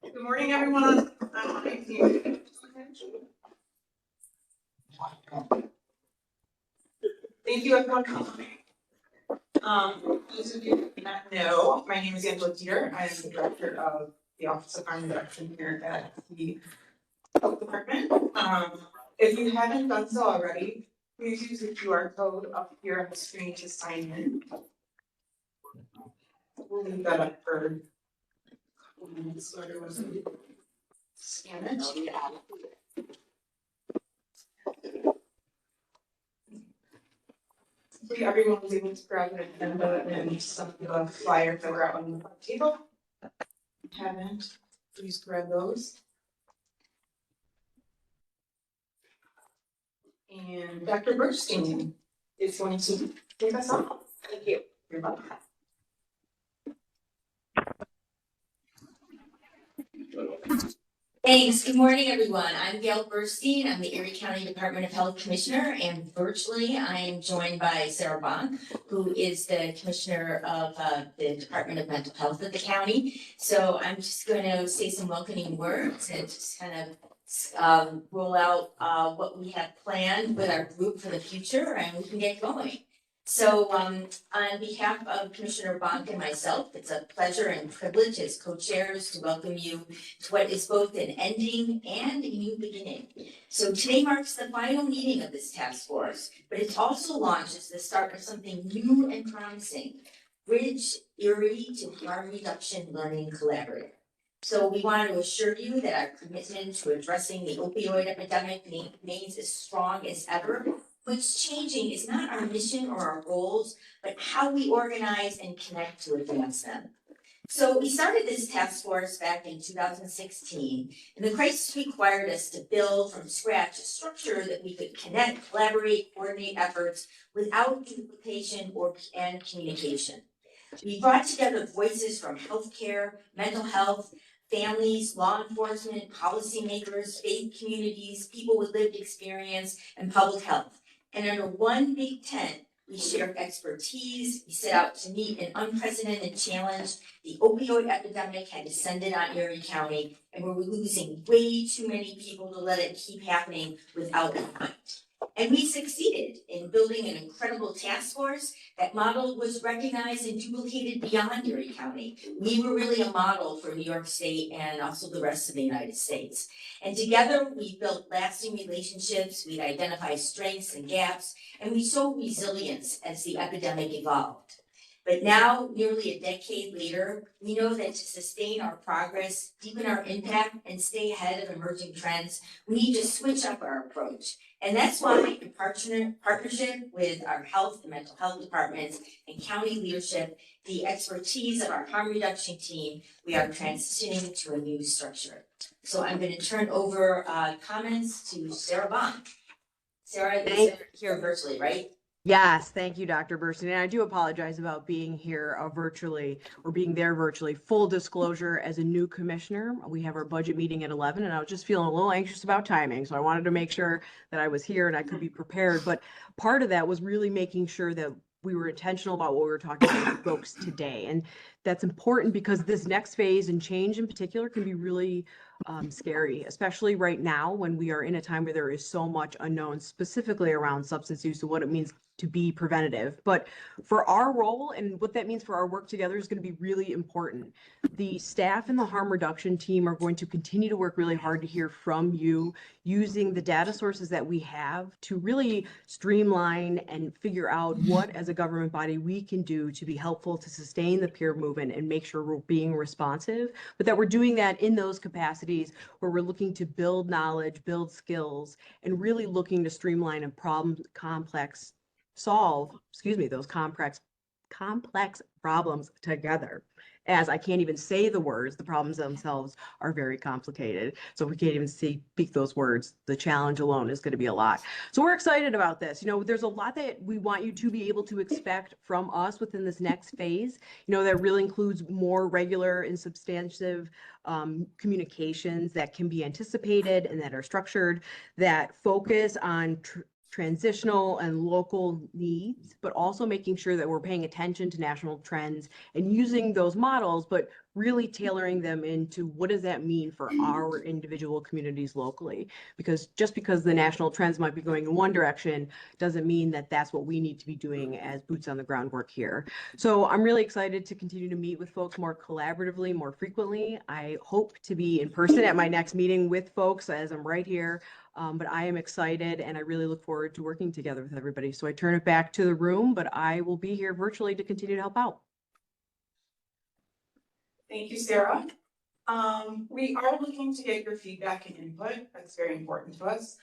Good morning, everyone. I'm here. Thank you, everyone, for coming. Those of you who do not know, my name is Angela Dieter. I am the director of the Office of Harm Reduction here at the Health Department. If you haven't done so already, please use the QR code up here on the screen to sign in. We'll leave that up for a couple minutes so everyone can scan it. Hopefully everyone was able to grab an agenda and some of the flyers that were out on the table. If you haven't, please grab those. And Dr. Bernstein is going to take us on. Thank you. You're welcome. Thanks. Good morning, everyone. I'm Gail Bernstein. I'm the Erie County Department of Health Commissioner, and virtually I am joined by Sarah Bonk, who is the Commissioner of the Department of Mental Health at the county. So I'm just going to say some welcoming words and just kind of roll out what we have planned with our group for the future, and we can get going. So on behalf of Commissioner Bonk and myself, it's a pleasure and privilege as co-chairs to welcome you to what is both an ending and a new beginning. So today marks the final meeting of this task force, but it also launches the start of something new and promising, Bridge Erie to Harm Reduction Learning Collaborative. So we want to assure you that our commitment to addressing the opioid epidemic remains as strong as ever. What's changing is not our mission or our goals, but how we organize and connect to advance them. So we started this task force back in 2016, and the crisis required us to build from scratch a structure that we could connect, collaborate, coordinate efforts without duplication and communication. We brought together voices from healthcare, mental health, families, law enforcement, policymakers, faith communities, people with lived experience, and public health. And under one big tent, we shared expertise, we set out to meet an unprecedented challenge. The opioid epidemic had descended on Erie County, and we were losing way too many people to let it keep happening without a fight. And we succeeded in building an incredible task force. That model was recognized and duplicated beyond Erie County. We were really a model for New York State and also the rest of the United States. And together we built lasting relationships, we identified strengths and gaps, and we showed resilience as the epidemic evolved. But now, nearly a decade later, we know that to sustain our progress, deepen our impact, and stay ahead of emerging trends, we need to switch up our approach. And that's why, in partnership with our health and mental health departments and county leadership, the expertise of our harm reduction team, we are transitioning to a new structure. So I'm going to turn over comments to Sarah Bonk. Sarah is here virtually, right? Yes, thank you, Dr. Bernstein. And I do apologize about being here virtually or being there virtually. Full disclosure, as a new commissioner, we have our budget meeting at 11, and I was just feeling a little anxious about timing. So I wanted to make sure that I was here and I could be prepared. But part of that was really making sure that we were intentional about what we were talking about with folks today. And that's important because this next phase and change in particular can be really scary, especially right now when we are in a time where there is so much unknown, specifically around substance use and what it means to be preventative. But for our role and what that means for our work together is going to be really important. The staff and the harm reduction team are going to continue to work really hard to hear from you, using the data sources that we have to really streamline and figure out what, as a government body, we can do to be helpful to sustain the peer movement and make sure we're being responsive, but that we're doing that in those capacities where we're looking to build knowledge, build skills, and really looking to streamline and those complex problems together. As I can't even say the words, the problems themselves are very complicated. So if we can't even speak those words, the challenge alone is going to be a lot. So we're excited about this. There's a lot that we want you to be able to expect from us within this next phase. That really includes more regular and substantive communications that can be anticipated and that are structured, that focus on transitional and local needs, but also making sure that we're paying attention to national trends and using those models, but really tailoring them into what does that mean for our individual communities locally? Because just because the national trends might be going in one direction doesn't mean that that's what we need to be doing as boots on the ground work here. So I'm really excited to continue to meet with folks more collaboratively, more frequently. I hope to be in person at my next meeting with folks as I'm right here. But I am excited and I really look forward to working together with everybody. So I turn it back to the room, but I will be here virtually to continue to help out. Thank you, Sarah. We are looking to get your feedback and input. That's very important to us.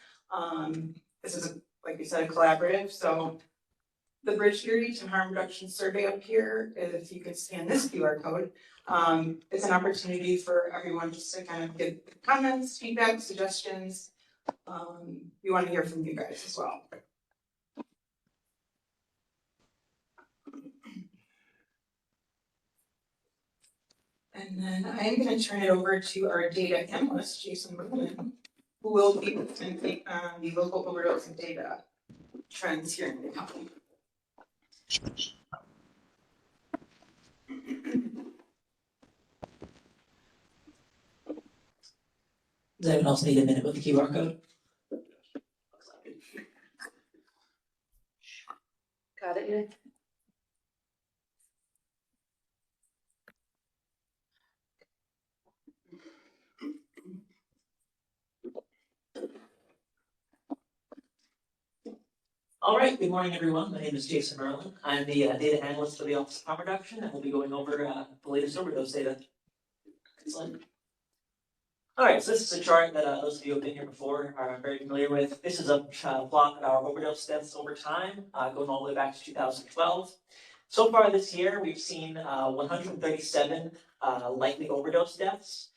This is, like we said, a collaborative. So the Bridge Erie to Harm Reduction Survey up here, if you could scan this QR code, it's an opportunity for everyone just to kind of give comments, feedback, suggestions. We want to hear from you guys as well. And then I'm going to turn it over to our data analyst, Jason Berlin, who will be presenting the local overdose and data trends here in the county. Does anyone else need a minute with the QR code? Got it. All right, good morning, everyone. My name is Jason Merlin. I'm the data analyst for the Office of Harm Reduction, and we'll be going over the latest overdose data. Excellent. All right, so this is a chart that those of you who have been here before are very familiar with. This is a plot of our overdose deaths over time, going all the way back to 2012. So far this year, we've seen 137 likely overdose deaths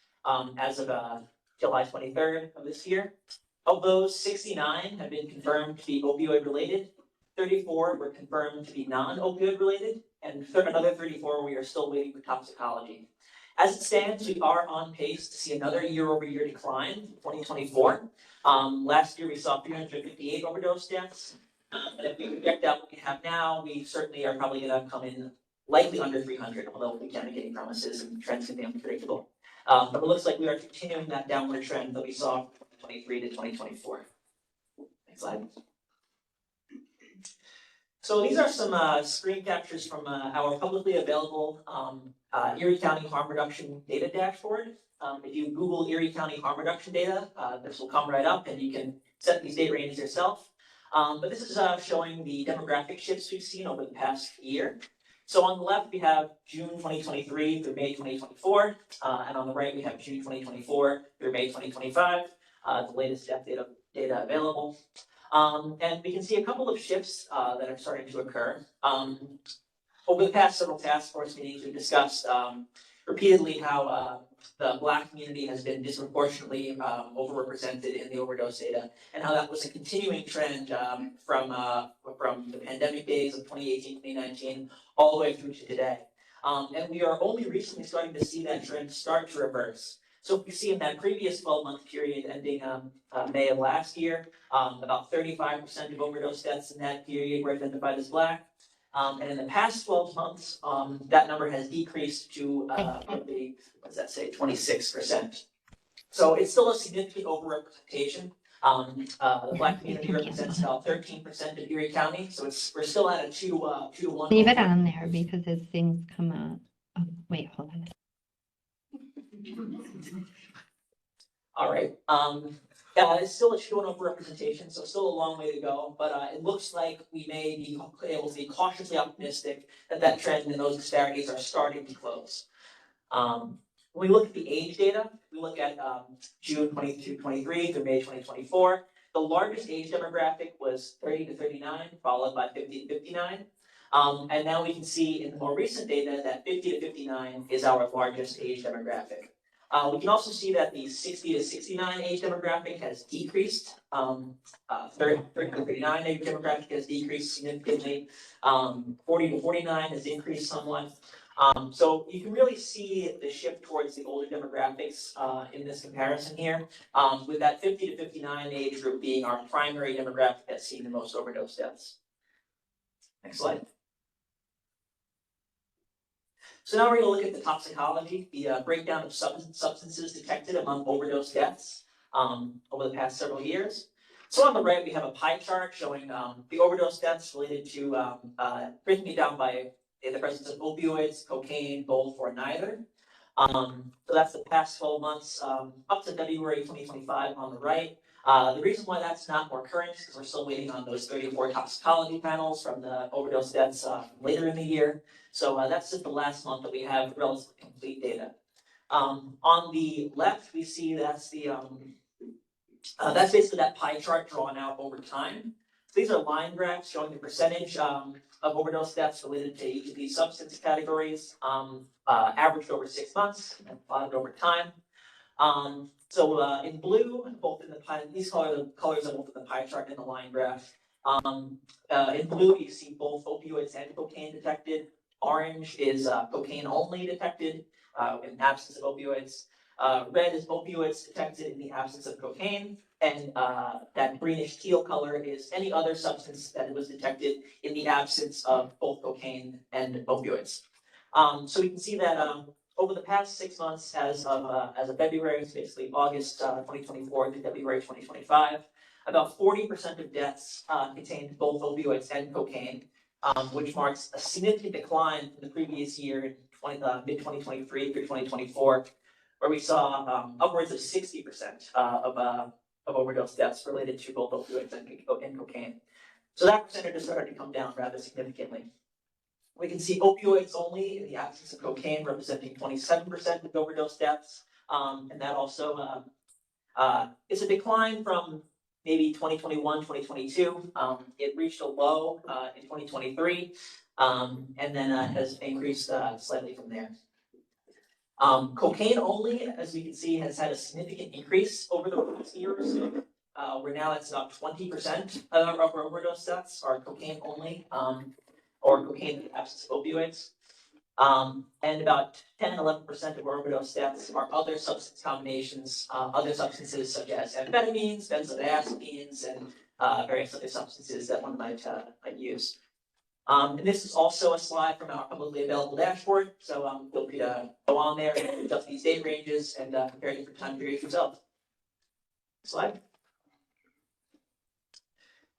as of July 23rd of this year. Of those, 69 have been confirmed to be opioid related, 34 were confirmed to be non-opioid related, and another 34 we are still waiting for toxicology. As it stands, we are on pace to see another year-over-year decline in 2024. Last year we saw 358 overdose deaths. And if we project out what we have now, we certainly are probably going to come in likely under 300, although we can't make any promises and trends can be unpredictable. But it looks like we are continuing that downward trend that we saw from 2023 to 2024. Next slide. So these are some screen captures from our publicly available Erie County Harm Reduction Data Dashboard. If you Google Erie County Harm Reduction Data, this will come right up and you can set these date ranges yourself. But this is showing the demographic shifts we've seen over the past year. So on the left, we have June 2023 through May 2024, and on the right, we have June 2024 through May 2025, the latest death data available. And we can see a couple of shifts that are starting to occur. Over the past several task force meetings, we've discussed repeatedly how the Black community has been disproportionately overrepresented in the overdose data, and how that was a continuing trend from the pandemic days of 2018, 2019, all the way through to today. And we are only recently starting to see that trend start to reverse. So if you see in that previous 12-month period ending May of last year, about 35% of overdose deaths in that period were identified as Black. And in the past 12 months, that number has decreased to, what does that say, 26%. So it's still a significant overrepresentation. The Black community represents about 13% of Erie County, so we're still at a 2-to-1. Leave it on there because as things come up. Oh, wait, hold on. All right. It's still a 2-to-1 overrepresentation, so still a long way to go. But it looks like we may be able to be cautiously optimistic that that trend and those disparities are starting to close. When we look at the age data, we look at June 2023 through May 2024. The largest age demographic was 30 to 39, followed by 50 to 59. And now we can see in the more recent data that 50 to 59 is our largest age demographic. We can also see that the 60 to 69 age demographic has decreased. 30 to 39 age demographic has decreased significantly. 40 to 49 has increased somewhat. So you can really see the shift towards the older demographics in this comparison here, with that 50 to 59 age group being our primary demographic that's seen the most overdose deaths. Next slide. So now we're gonna look at the toxicology, the breakdown of substances detected among overdose deaths over the past several years. So on the right, we have a pie chart showing the overdose deaths related to breaking it down by the presence of opioids, cocaine, both, or neither. So that's the past 12 months up to February 2025 on the right. The reason why that's not more current is because we're still waiting on those 34 toxicology panels from the overdose deaths later in the year. So that's just the last month that we have relatively complete data. On the left, we see that's basically that pie chart drawn out over time. So these are line graphs showing the percentage of overdose deaths related to each of these substance categories, averaged over 6 months and plotted over time. So in blue, both in the pie, these colors are both in the pie chart and the line graph. In blue, you see both opioids and cocaine detected. Orange is cocaine only detected in absence of opioids. Red is opioids detected in the absence of cocaine, and that greenish teal color is any other substance that was detected in the absence of both cocaine and opioids. So we can see that over the past 6 months, as of February, it's basically August 2024 to February 2025, about 40% of deaths contained both opioids and cocaine, which marks a significant decline from the previous year in mid-2023 through 2024, where we saw upwards of 60% of overdose deaths related to both opioids and cocaine. So that percentage has started to come down rather significantly. We can see opioids only in the absence of cocaine representing 27% of overdose deaths, and that also is a decline from maybe 2021, 2022. It reached a low in 2023, and then has increased slightly from there. Cocaine only, as we can see, has had a significant increase over the past year or so. We're now at about 20% of our overdose deaths are cocaine only, or cocaine in the absence of opioids. And about 10-11% of our overdose deaths are other substance combinations, other substances such as amphetamines, benzodiazepines, and various other substances that one might use. And this is also a slide from our publicly available dashboard, so feel free to go on there and adjust these date ranges and compare different time periods yourself. Slide.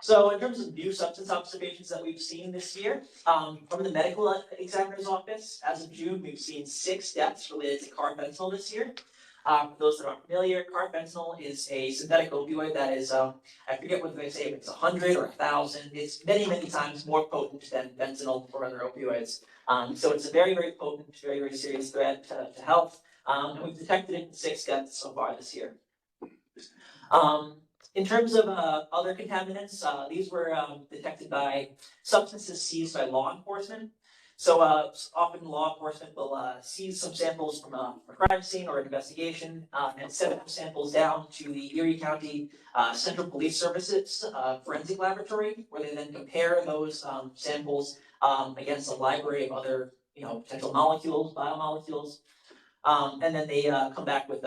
So in terms of new substance observations that we've seen this year, from the medical examiner's office, as of June, we've seen 6 deaths related to carfentanil this year. For those that aren't familiar, carfentanil is a synthetic opioid that is, I forget what they say, if it's 100 or 1,000. It's many, many times more potent than fentanyl or other opioids. So it's a very, very potent, very, very serious threat to health. And we've detected it in 6 deaths so far this year. In terms of other contaminants, these were detected by substances seized by law enforcement. So often law enforcement will seize some samples from a crime scene or an investigation and send those samples down to the Erie County Central Police Services forensic laboratory, where they then compare those samples against a library of other, potential molecules, biomolecules, and then they come back with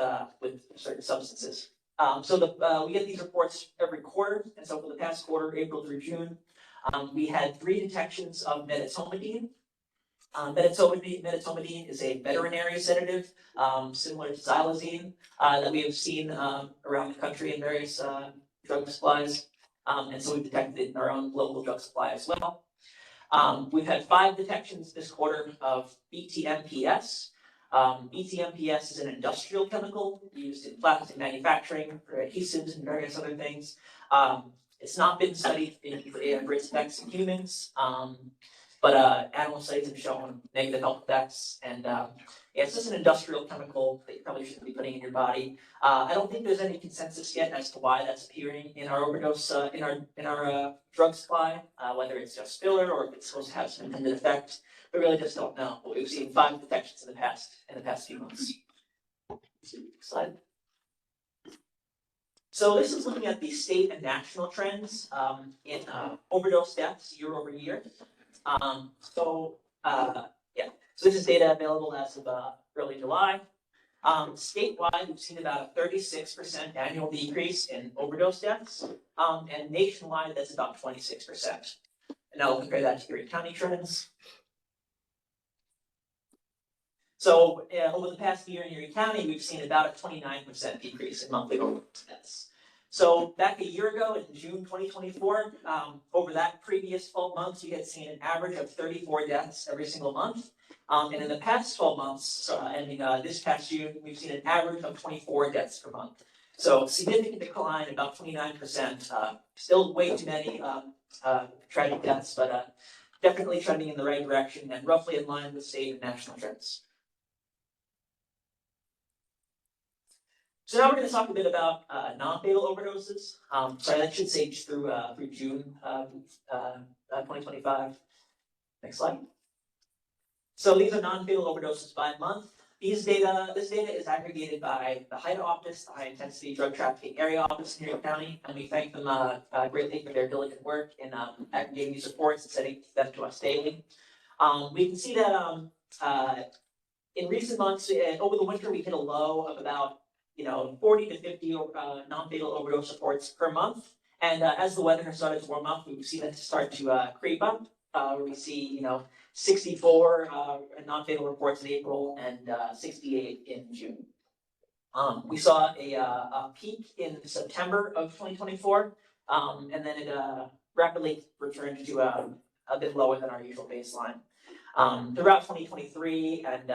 certain substances. So we get these reports every quarter, and so for the past quarter, April through June, we had 3 detections of medetomidine. Medetomidine is a veterinary sedative, similar to xylazine, that we have seen around the country in various drug supplies, and so we've detected it in our own local drug supply as well. We've had 5 detections this quarter of BTMPS. BTMPS is an industrial chemical used in plastic manufacturing for adhesives and various other things. It's not been studied for its effects in humans, but animal studies have shown negative health effects, and it's just an industrial chemical that you probably shouldn't be putting in your body. I don't think there's any consensus yet as to why that's appearing in our overdose, in our drug supply, whether it's just filler or if it's supposed to have some intended effect. We really just don't know. But we've seen 5 detections in the past few months. Slide. So this is looking at the state and national trends in overdose deaths year over year. So this is data available as of early July. Statewide, we've seen about a 36% annual decrease in overdose deaths, and nationwide, that's about 26%. And now we'll compare that to Erie County trends. So over the past year in Erie County, we've seen about a 29% decrease in monthly overdose deaths. So back a year ago in June 2024, over that previous 12 months, we had seen an average of 34 deaths every single month. And in the past 12 months, so ending this past June, we've seen an average of 24 deaths per month. So significant decline, about 29%. Still way too many tragic deaths, but definitely trending in the right direction and roughly in line with state and national trends. So now we're going to talk a bit about non-fatal overdoses. Sorry, that should say just through June 2025. Next slide. So these are non-fatal overdoses by month. This data is aggregated by the HIDA office, the High Intensity Drug Trafficking Area Office in Erie County, and we thank them greatly for their diligent work in aggregating these reports and sending them to us daily. We can see that in recent months, over the winter, we hit a low of about 40 to 50 non-fatal overdose reports per month. And as the weather has started to warm up, we've seen it start to creep up. Where we see 64 non-fatal reports in April and 68 in June. We saw a peak in September of 2024, and then it rapidly returned to a bit lower than our usual baseline. Throughout 2023 and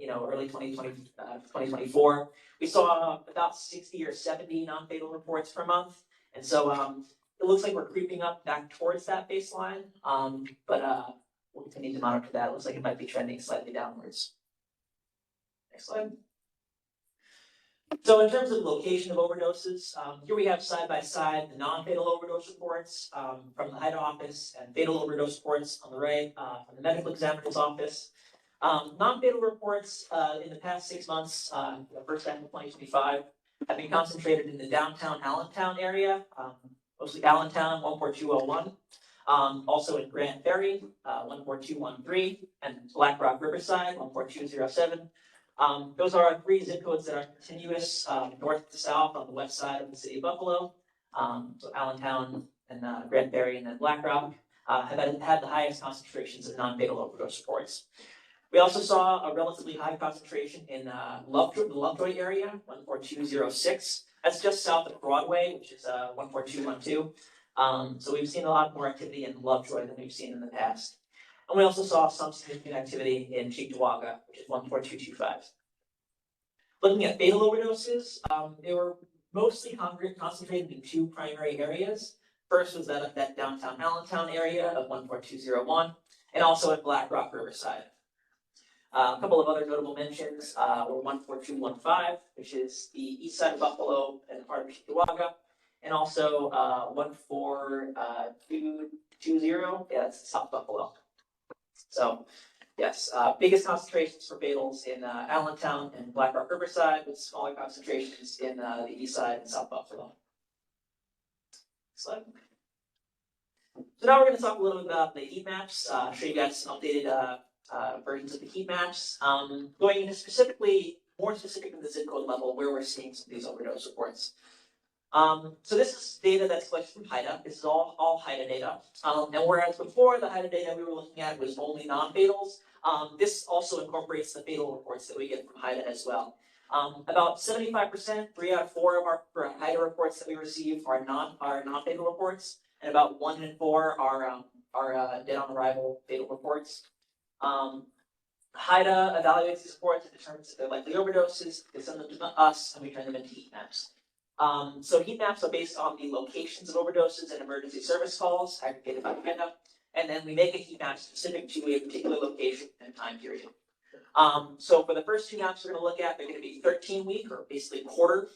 early 2024, we saw about 60 or 70 non-fatal reports per month, and so it looks like we're creeping up back towards that baseline. But we'll continue to monitor that. It looks like it might be trending slightly downwards. Next slide. So in terms of location of overdoses, here we have side by side the non-fatal overdose reports from the HIDA office and fatal overdose reports on the right from the medical examiner's office. Non-fatal reports in the past 6 months, the first half of 2025, have been concentrated in the downtown Allentown area, mostly Allentown 14201. Also in Grand Ferry, 14213, and Black Rock Riverside, 14207. Those are 3 zip codes that are continuous north to south on the west side of the city of Buffalo. So Allentown and Grand Ferry and then Black Rock have had the highest concentrations of non-fatal overdose reports. We also saw a relatively high concentration in the Lovejoy area, 14206. That's just south of Broadway, which is 14212. So we've seen a lot more activity in Lovejoy than we've seen in the past. And we also saw some significant activity in Cheektowaga, which is 14225. Looking at fatal overdoses, they were mostly concentrated in 2 primary areas. First was that downtown Allentown area of 14201, and also at Black Rock Riverside. A couple of other notable mentions were 14215, which is the east side of Buffalo and part of Cheektowaga, and also 14220, yeah, that's South Buffalo. So, yes, biggest concentrations for fatals in Allentown and Black Rock Riverside, with smaller concentrations in the east side and South Buffalo. Slide. So now we're going to talk a little bit about the heat maps. Show you guys some updated versions of the heat maps. Going into more specific in the zip code level, where we're seeing some of these overdose reports. So this is data that's collected from HIDA. This is all HIDA data. And whereas before the HIDA data we were looking at was only non-fatals, this also incorporates the fatal reports that we get from HIDA as well. About 75%, 3 out of 4 of our HIDA reports that we receive are non-fatal reports, and about 1 in 4 are dead on arrival fatal reports. HIDA evaluates these reports and determines if they're likely overdoses. They send them to us, and we turn them into heat maps. So heat maps are based on the locations of overdoses and emergency service calls aggregated by HIDA, and then we make a heat map specific to a particular location and time period. So for the first 2 maps we're going to look at, they're going to be 13-week or basically quarter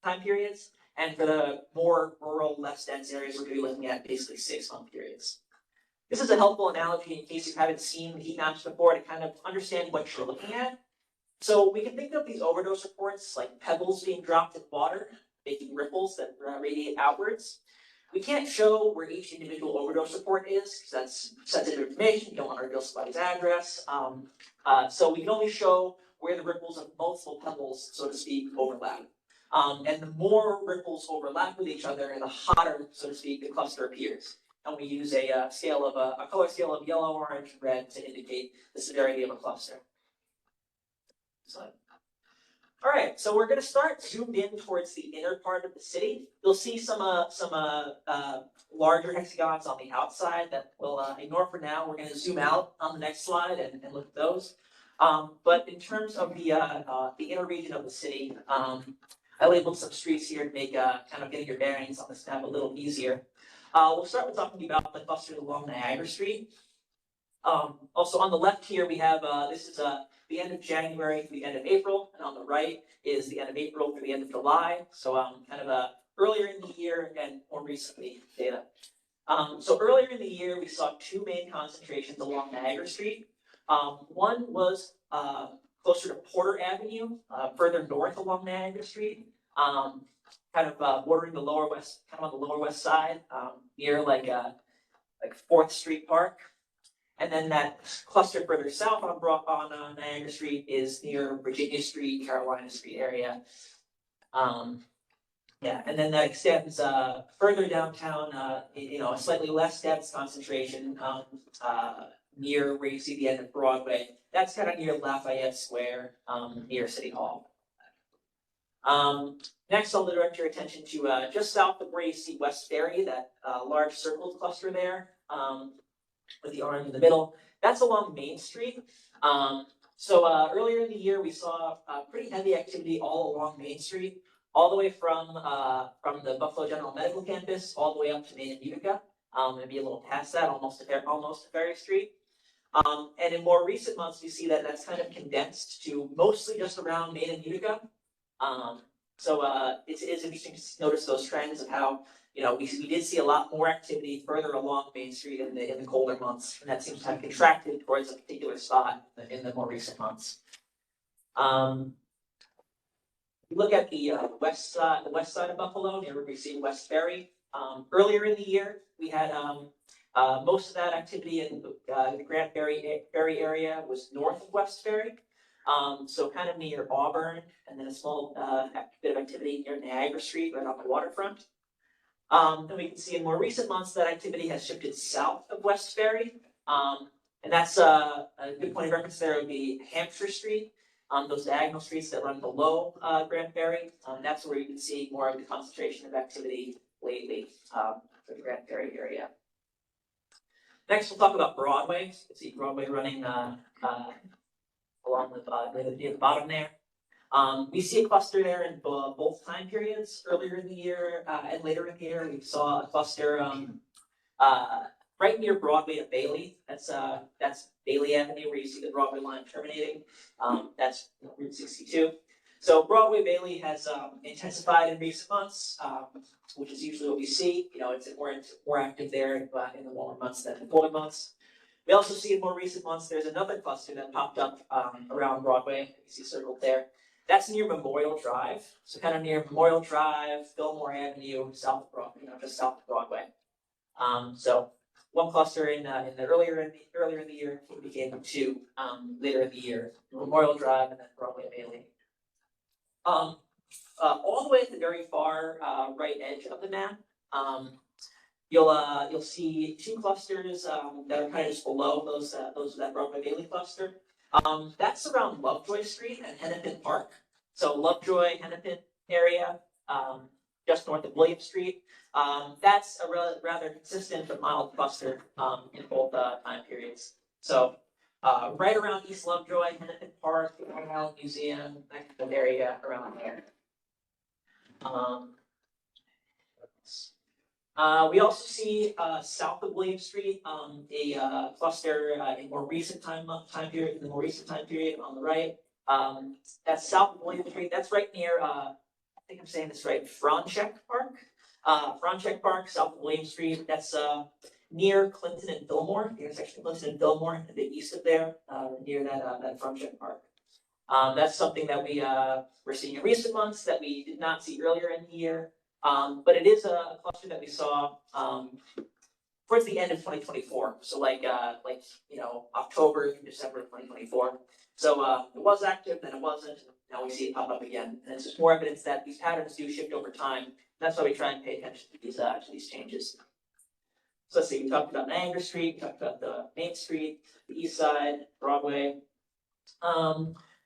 time periods, and for the more rural, less dense areas, we're going to be looking at basically 6-month periods. This is a helpful analogy in case you haven't seen the heat maps before to kind of understand what you're looking at. So we can think of these overdose reports like pebbles being dropped in water, making ripples that radiate outwards. We can't show where each individual overdose report is, because that's sensitive information. You don't want to reveal somebody's address. So we can only show where the ripples of multiple pebbles, so to speak, overlap. And the more ripples overlap with each other, the hotter, so to speak, the cluster appears. And we use a color scale of yellow, orange, red to indicate the severity of a cluster. Excellent. All right, so we're gonna start zoomed in towards the inner part of the city. You'll see some larger hexagons on the outside that we'll ignore for now. We're gonna zoom out on the next slide and look at those. But in terms of the inner region of the city, I labeled some streets here to make kind of getting your bearings on this map a little easier. We'll start with talking about the clusters along Niagara Street. Also on the left here, we have, this is the end of January to the end of April, and on the right is the end of April through the end of July. So kind of earlier in the year and more recently data. So earlier in the year, we saw two main concentrations along Niagara Street. One was closer to Porter Avenue, further north along Niagara Street, kind of bordering the lower west, kind of on the lower west side, near like 4th Street Park. And then that cluster further south on Niagara Street is near Virginia Street, Carolina Street area. Yeah, and then that extends further downtown, a slightly less dense concentration near where you see the end of Broadway. That's kind of near Lafayette Square, near City Hall. Next, I'll direct your attention to just south of where you see West Ferry, that large circled cluster there. With the orange in the middle. That's along Main Street. So earlier in the year, we saw pretty heavy activity all along Main Street, all the way from the Buffalo General Medical Campus, all the way up to Main and Utica, maybe a little past that, almost to Ferry Street. And in more recent months, you see that that's kind of condensed to mostly just around Main and Utica. So it is interesting to notice those trends of how we did see a lot more activity further along Main Street in the colder months, and that seems to have contracted towards a particular spot in the more recent months. We look at the west side of Buffalo, near where we see West Ferry. Earlier in the year, we had most of that activity in the Grand Ferry area was north of West Ferry. So kind of near Auburn, and then a small bit of activity near Niagara Street, right on the waterfront. And we can see in more recent months that activity has shifted south of West Ferry. And that's a good point of reference there would be Hampshire Street, those diagonal streets that run below Grand Ferry. That's where you can see more of the concentration of activity lately for the Grand Ferry area. Next, we'll talk about Broadway. You can see Broadway running along near the bottom there. We see a cluster there in both time periods, earlier in the year and later in the year. We saw a cluster right near Broadway to Bailey. That's Bailey Avenue, where you see the Broadway line terminating. That's Route 62. So Broadway Bailey has intensified in recent months, which is usually what we see. It's more active there in the warmer months than in the colder months. We also see in more recent months there's another cluster that popped up around Broadway. You see circled there. That's near Memorial Drive, so kind of near Memorial Drive, Fillmore Avenue, south of Broadway, just south of Broadway. So one cluster in the earlier in the year became two later in the year, Memorial Drive and then Broadway Bailey. All the way at the very far right edge of the map, you'll see two clusters that are kind of just below those that Broadway Bailey cluster. That's around Lovejoy Street and Hennepin Park. So Lovejoy, Hennepin area, just north of William Street. That's a rather consistent but mild cluster in both time periods. So right around East Lovejoy, Hennepin Park, the Long Island Museum, that kind of area around there. We also see south of William Street a cluster in more recent time period. In the more recent time period on the right, that's south of William Street. That's right near. I think I'm saying this right. Frontenac Park. Frontenac Park, south of William Street. That's near Clinton and Fillmore. The intersection of Clinton and Fillmore, a bit east of there, near that Frontenac Park. That's something that we're seeing in recent months that we did not see earlier in the year. But it is a cluster that we saw towards the end of 2024. So October through December of 2024. So it was active, then it wasn't. Now we see it pop up again, and it's just more evidence that these patterns do shift over time. That's why we try and pay attention to these changes. So let's see. We talked about Niagara Street. We talked about the Main Street, the East Side, Broadway.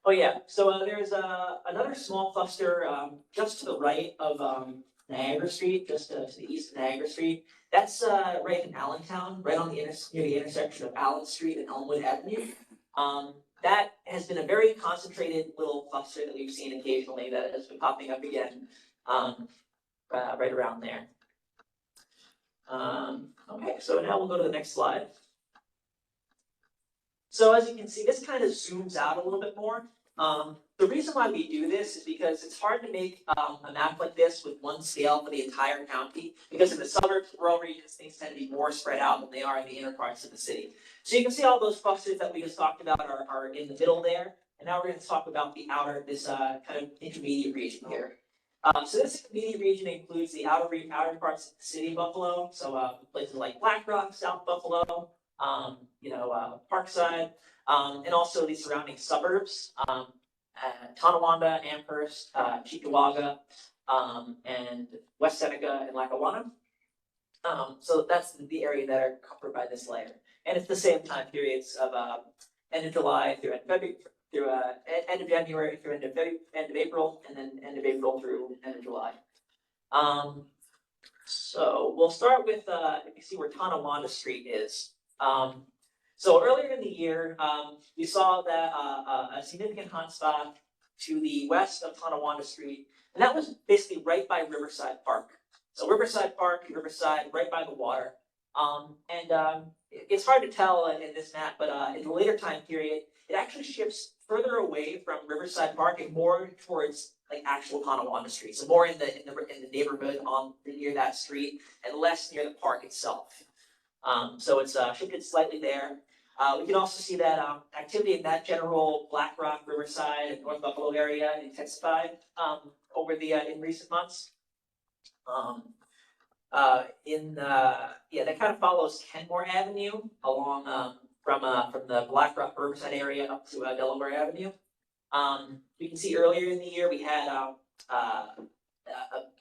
Oh, yeah, so, there's, another small cluster, just to the right of, Niagara Street, just, to the east of Niagara Street. That's, right in Allentown, right on the near the intersection of Allen Street and Elmwood Avenue. That has been a very concentrated little cluster that we've seen occasionally that has been popping up again, right around there. Okay, so now we'll go to the next slide. So as you can see, this kind of zooms out a little bit more. The reason why we do this is because it's hard to make a map like this with one scale for the entire county, because in the suburbs, rural regions, things tend to be more spread out than they are in the inner parts of the city. So you can see all those clusters that we just talked about are in the middle there, and now we're going to talk about the this kind of intermediate region here. So this intermediate region includes the outer parts of the city of Buffalo, so places like Black Rock, South Buffalo, Parkside, and also the surrounding suburbs, Tonawanda, Amherst, Cheektowaga, and West Seneca and Lackawanna. So that's the area that are covered by this layer. And it's the same time periods of end of July through end of February, through end of January through end of April, and then end of April through end of July. So we'll start with if you see where Tonawanda Street is. So earlier in the year, we saw that a significant hotspot to the west of Tonawanda Street, and that was basically right by Riverside Park. So Riverside Park, Riverside, right by the water. It's hard to tell in this map, but in the later time period, it actually shifts further away from Riverside Park and more towards like actual Tonawanda Street. So more in the neighborhood near that street, and less near the park itself. So it's shifted slightly there. We can also see that activity in that general Black Rock, Riverside, and North Buffalo area intensified over in recent months. That kind of follows Kenmore Avenue along from the Black Rock Riverside area up to Delaware Avenue. You can see earlier in the year we had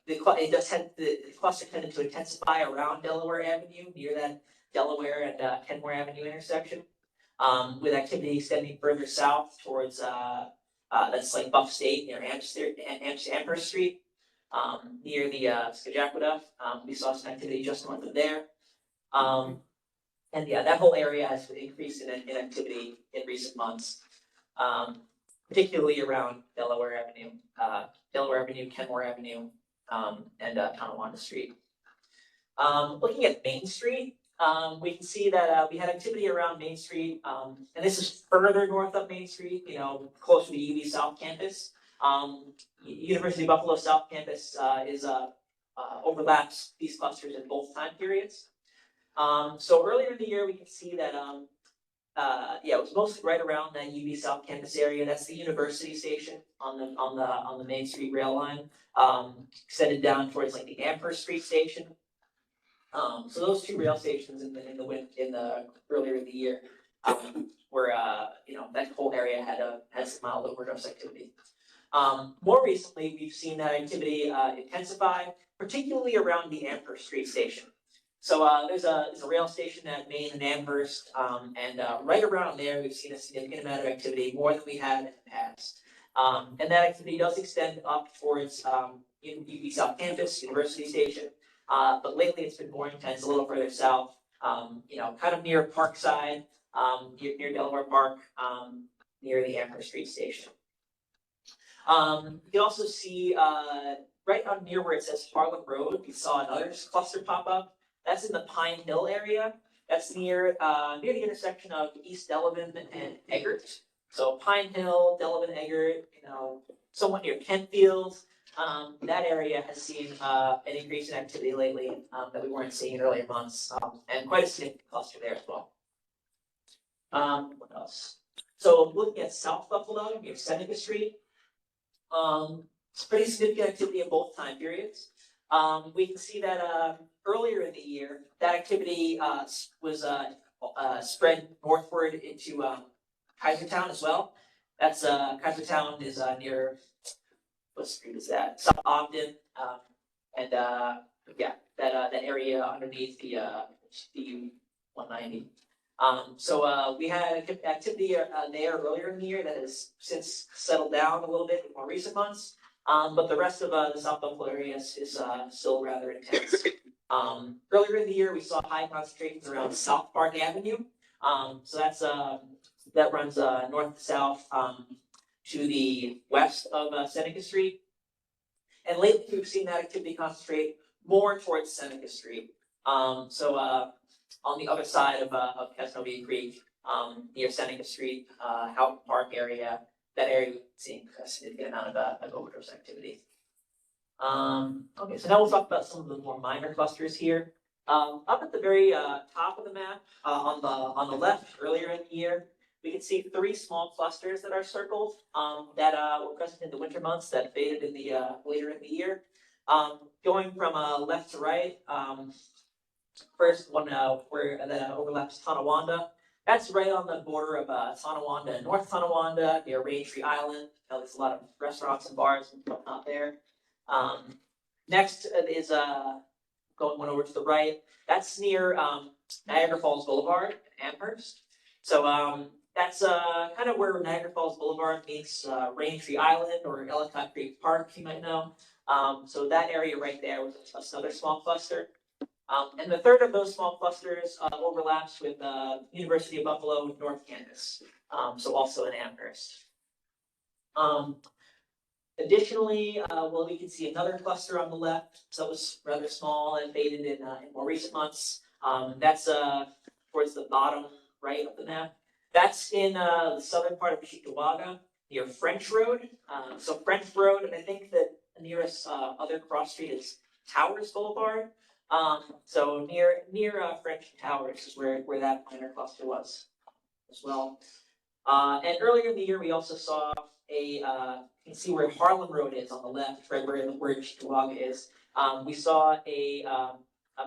the cluster tended to intensify around Delaware Avenue near that Delaware and Kenmore Avenue intersection, with activity extending further south towards that's like Buff State near Amherst Street, near the Skajakwada. We saw some activity just north of there. And yeah, that whole area has increased in activity in recent months, particularly around Delaware Avenue, Kenmore Avenue, and Tonawanda Street. Looking at Main Street, we can see that we had activity around Main Street, and this is further north up Main Street, closer to UB South Campus. University of Buffalo South Campus overlaps these clusters in both time periods. So earlier in the year, we can see that it was mostly right around that UB South Campus area. That's the University Station on the Main Street rail line, extended down towards like the Amherst Street Station. So those two rail stations in the earlier in the year were that whole area had some mild overdose activity. More recently, we've seen that activity intensify, particularly around the Amherst Street Station. So there's a rail station at Main and Amherst, and right around there, we've seen a significant amount of activity, more than we had in the past. And that activity does extend up towards UB South Campus, University Station, but lately it's been more intense a little further south, kind of near Parkside, near Delaware Park, near the Amherst Street Station. You can also see right on near where it says Harlem Road, we saw another cluster pop up. That's in the Pine Hill area. That's near the intersection of East Delavan and Eggert. So Pine Hill, Delavan, Eggert, somewhat near Kentfield. That area has seen an increase in activity lately that we weren't seeing in earlier months, and quite a significant cluster there as well. What else? So looking at South Buffalo, we have Seneca Street. It's pretty significant activity in both time periods. We can see that earlier in the year, that activity was spread northward into Kaisertown as well. That's Kaisertown is near, what street is that? South Ogden, and that area underneath the 190. We had activity there earlier in the year that has since settled down a little bit in more recent months. But the rest of the South Buffalo area is still rather intense. Earlier in the year, we saw high concentrations around South Park Avenue. So that runs north to south to the west of Seneca Street. And lately, we've seen that activity concentrate more towards Seneca Street. On the other side of Casanova Creek, near Seneca Street, Houghton Park area, that area we've seen a significant amount of overdose activity. Okay, so now we'll talk about some of the more minor clusters here. Up at the very top of the map, on the left, earlier in the year, we can see 3 small clusters that are circled that were present in the winter months that faded in the later in the year. Going from left to right, first one where that overlaps Tonawanda. That's right on the border of Tonawanda and North Tonawanda near Raintree Island. There's a lot of restaurants and bars and whatnot there. Next is going one over to the right. That's near Niagara Falls Boulevard in Amherst. So that's kind of where Niagara Falls Boulevard meets Raintree Island or Ellicott Creek Park, you might know. So that area right there was another small cluster. And the third of those small clusters overlaps with University of Buffalo North Campus, so also in Amherst. Additionally, we can see another cluster on the left. So it was rather small and faded in more recent months. That's towards the bottom right of the map. That's in the southern part of Cheektowaga near French Road. So French Road, and I think that the nearest other cross street is Towers Boulevard. So near French Towers is where that minor cluster was as well. And earlier in the year, we also saw you can see where Harlem Road is on the left, right where Cheektowaga is. We saw a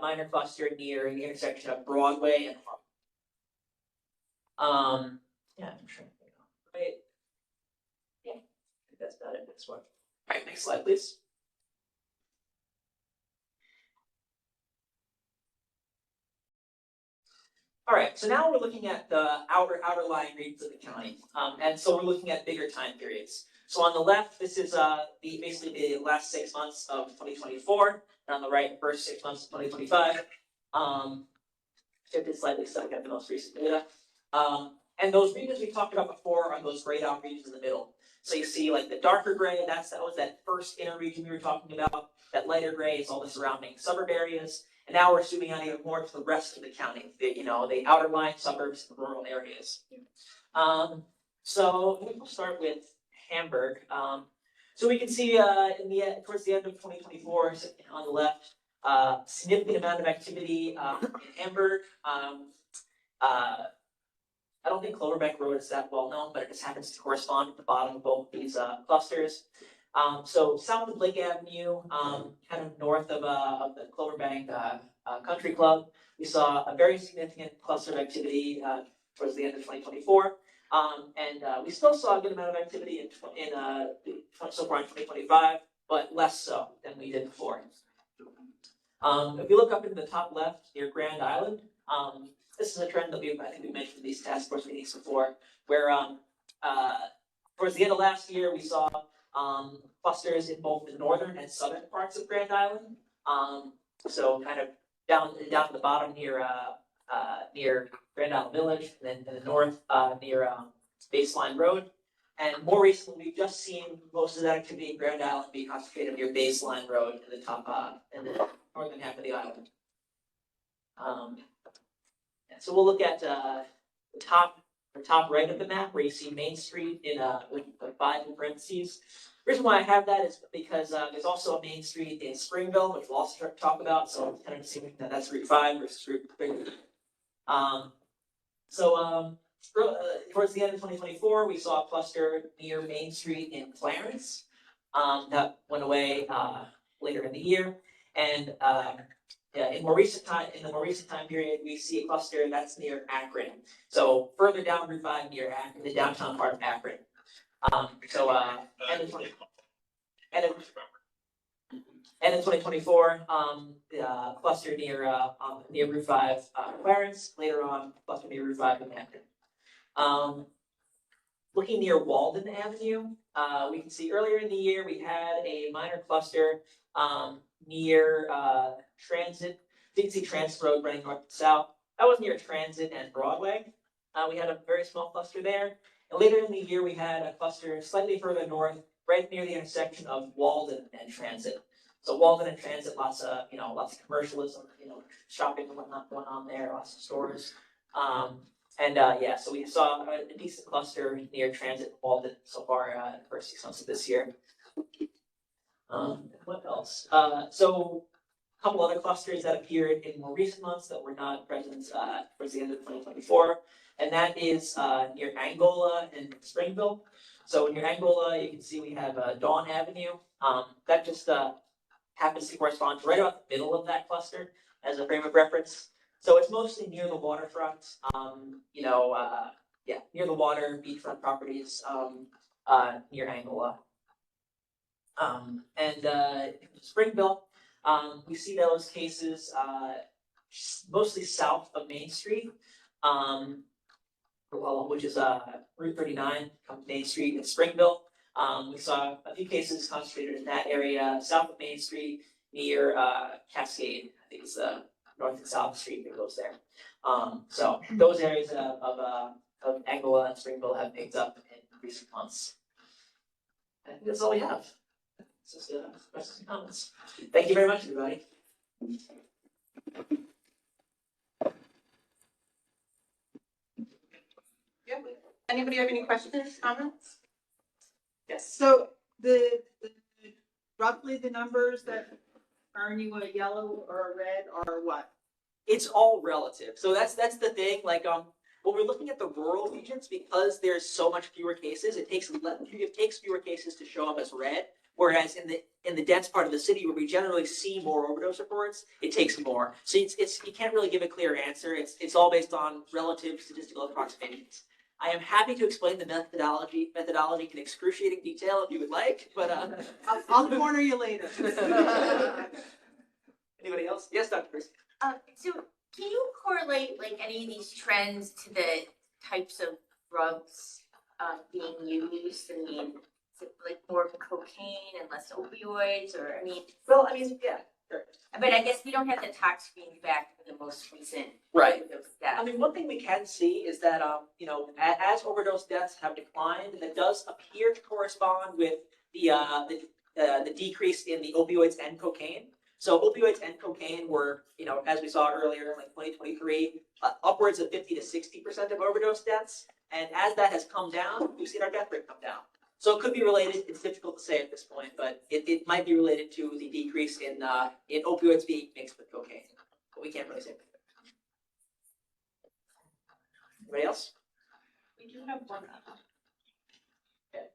minor cluster near the intersection of Broadway and Harlem. Yeah, I'm sure. Right. Yeah, I think that's about it. Next one. All right, next slide, please. All right, so now we're looking at the outer lying regions of the county, and so we're looking at bigger time periods. So on the left, this is basically the last 6 months of 2024, and on the right, the first 6 months of 2025. Shifted slightly so I got the most recent data. And those regions we talked about before are those grayed out regions in the middle. So you see like the darker gray, that was that first inner region we were talking about. That lighter gray is all the surrounding suburb areas. And now we're zooming out even more to the rest of the county, the outer lying suburbs and rural areas. So we'll start with Hamburg. So we can see towards the end of 2024 on the left, significant amount of activity in Hamburg. I don't think Cloverbeck Road is that well known, but it just happens to correspond at the bottom of both these clusters. So south of Lake Avenue, kind of north of the Cloverbank Country Club, we saw a very significant cluster of activity towards the end of 2024. And we still saw a good amount of activity so far in 2025, but less so than we did before. If you look up into the top left near Grand Island, this is a trend that I think we mentioned in these task force meetings before, where towards the end of last year, we saw clusters in both the northern and southern parts of Grand Island. So kind of down to the bottom near Grand Island Village, and then in the north near Baseline Road. And more recently, we've just seen most of that activity in Grand Island be concentrated near Baseline Road in the top in the northern half of the island. So we'll look at the top right of the map where you see Main Street with 5 in parentheses. The reason why I have that is because there's also a Main Street in Springville, which we'll also talk about. So I'm kind of assuming that that's Route 5 versus Route 3. Towards the end of 2024, we saw a cluster near Main Street in Clarence that went away later in the year, and in the more recent time period, we see a cluster that's near Akron. So further down Route 5 near Akron, the downtown part of Akron. And in 2024, cluster near Route 5, Clarence, later on, cluster near Route 5 in Hampton. Looking near Walden Avenue, we can see earlier in the year, we had a minor cluster near Transit. You can see Transit Road running north and south. That was near Transit and Broadway. We had a very small cluster there. And later in the year, we had a cluster slightly further north, right near the intersection of Walden and Transit. So Walden and Transit, lots of commercialism, shopping and whatnot going on there, lots of stores. So we saw a decent cluster near Transit and Walden so far in the first 6 months of this year. What else? So a couple other clusters that appeared in more recent months that were not present towards the end of 2024, and that is near Angola and Springville. So near Angola, you can see we have Dawn Avenue. That just happens to correspond to right about the middle of that cluster as a frame of reference. So it's mostly near the waterfront, near the water, beachfront properties, near Angola. Springville, we see those cases mostly south of Main Street, which is Route 39, Main Street in Springville. We saw a few cases concentrated in that area, south of Main Street, near Cascade. I think it's North and South Street that goes there. So those areas of Angola and Springville have picked up in recent months. I think that's all we have. It's just questions and comments. Thank you very much, everybody. Yeah, anybody have any questions, comments? Yes. So the roughly the numbers that earn you a yellow or a red are what? It's all relative. So that's the thing. Like when we're looking at the rural regions, because there's so much fewer cases, it takes fewer cases to show up as red. Whereas in the dense part of the city where we generally see more overdose reports, it takes more. So it's you can't really give a clear answer. It's all based on relative statistical approximations. I am happy to explain the methodology in excruciating detail if you would like, but I'll corner you later. Anybody else? Yes, Dr. Chris. So can you correlate like any of these trends to the types of drugs being used? I mean, is it like more cocaine and less opioids, or Well, yeah, sure. but I guess we don't have the tox screens back for the most recent Right. overdose deaths. I mean, one thing we can see is that, as overdose deaths have declined, that does appear to correspond with the decrease in the opioids and cocaine. So opioids and cocaine were, as we saw earlier, like 2023, upwards of 50 to 60% of overdose deaths. And as that has come down, we've seen our death rate come down. So it could be related. It's difficult to say at this point, but it might be related to the decrease in opioids being mixed with cocaine. But we can't really say. Anybody else? We do have one. Okay.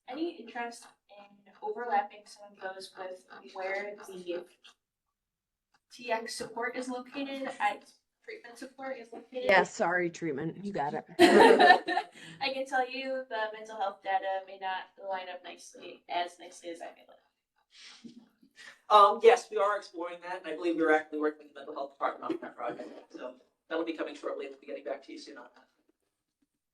Any interest in overlapping some of those with where the TX support is located, treatment support is located? Yes, sorry, treatment. You got it. I can tell you the mental health data may not line up as nicely as I may like. Yes, we are exploring that, and I believe we're actually working with the mental health department on that project. So that'll be coming shortly. We'll be getting back to you soon on that.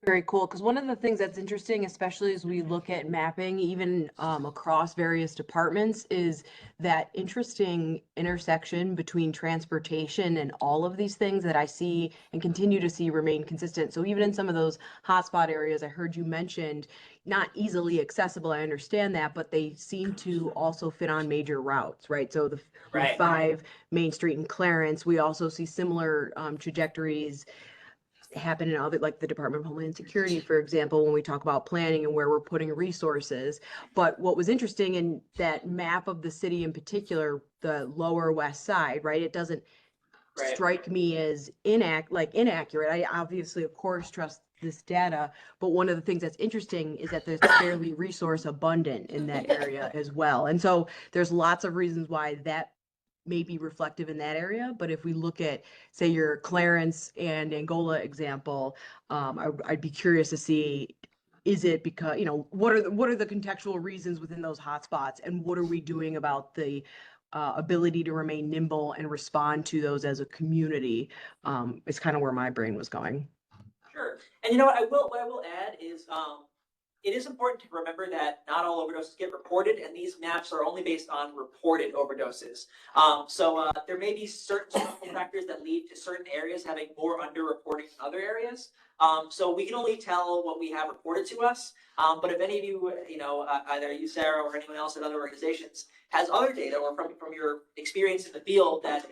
Very cool, because one of the things that's interesting, especially as we look at mapping, even across various departments, is that interesting intersection between transportation and all of these things that I see and continue to see remain consistent. So even in some of those hotspot areas I heard you mentioned, not easily accessible, I understand that, but they seem to also fit on major routes, right? So the Right. 5 Main Street in Clarence, we also see similar trajectories happen in other, like the Department of Homeland Security, for example, when we talk about planning and where we're putting resources. But what was interesting in that map of the city in particular, the lower west side, right? It doesn't Right. strike me as inaccurate. I obviously, of course, trust this data, but one of the things that's interesting is that there's fairly resource abundant in that area as well. And so there's lots of reasons why that may be reflective in that area. But if we look at, say, your Clarence and Angola example, I'd be curious to see Is it because, what are the contextual reasons within those hotspots, and what are we doing about the ability to remain nimble and respond to those as a community? Is kind of where my brain was going. Sure. And what I will add is, it is important to remember that not all overdoses get reported, and these maps are only based on reported overdoses. There may be certain social factors that lead to certain areas having more underreporting than other areas. So we can only tell what we have reported to us. But if any of you, either you, Sarah, or anyone else at other organizations has other data, or from your experience in the field that,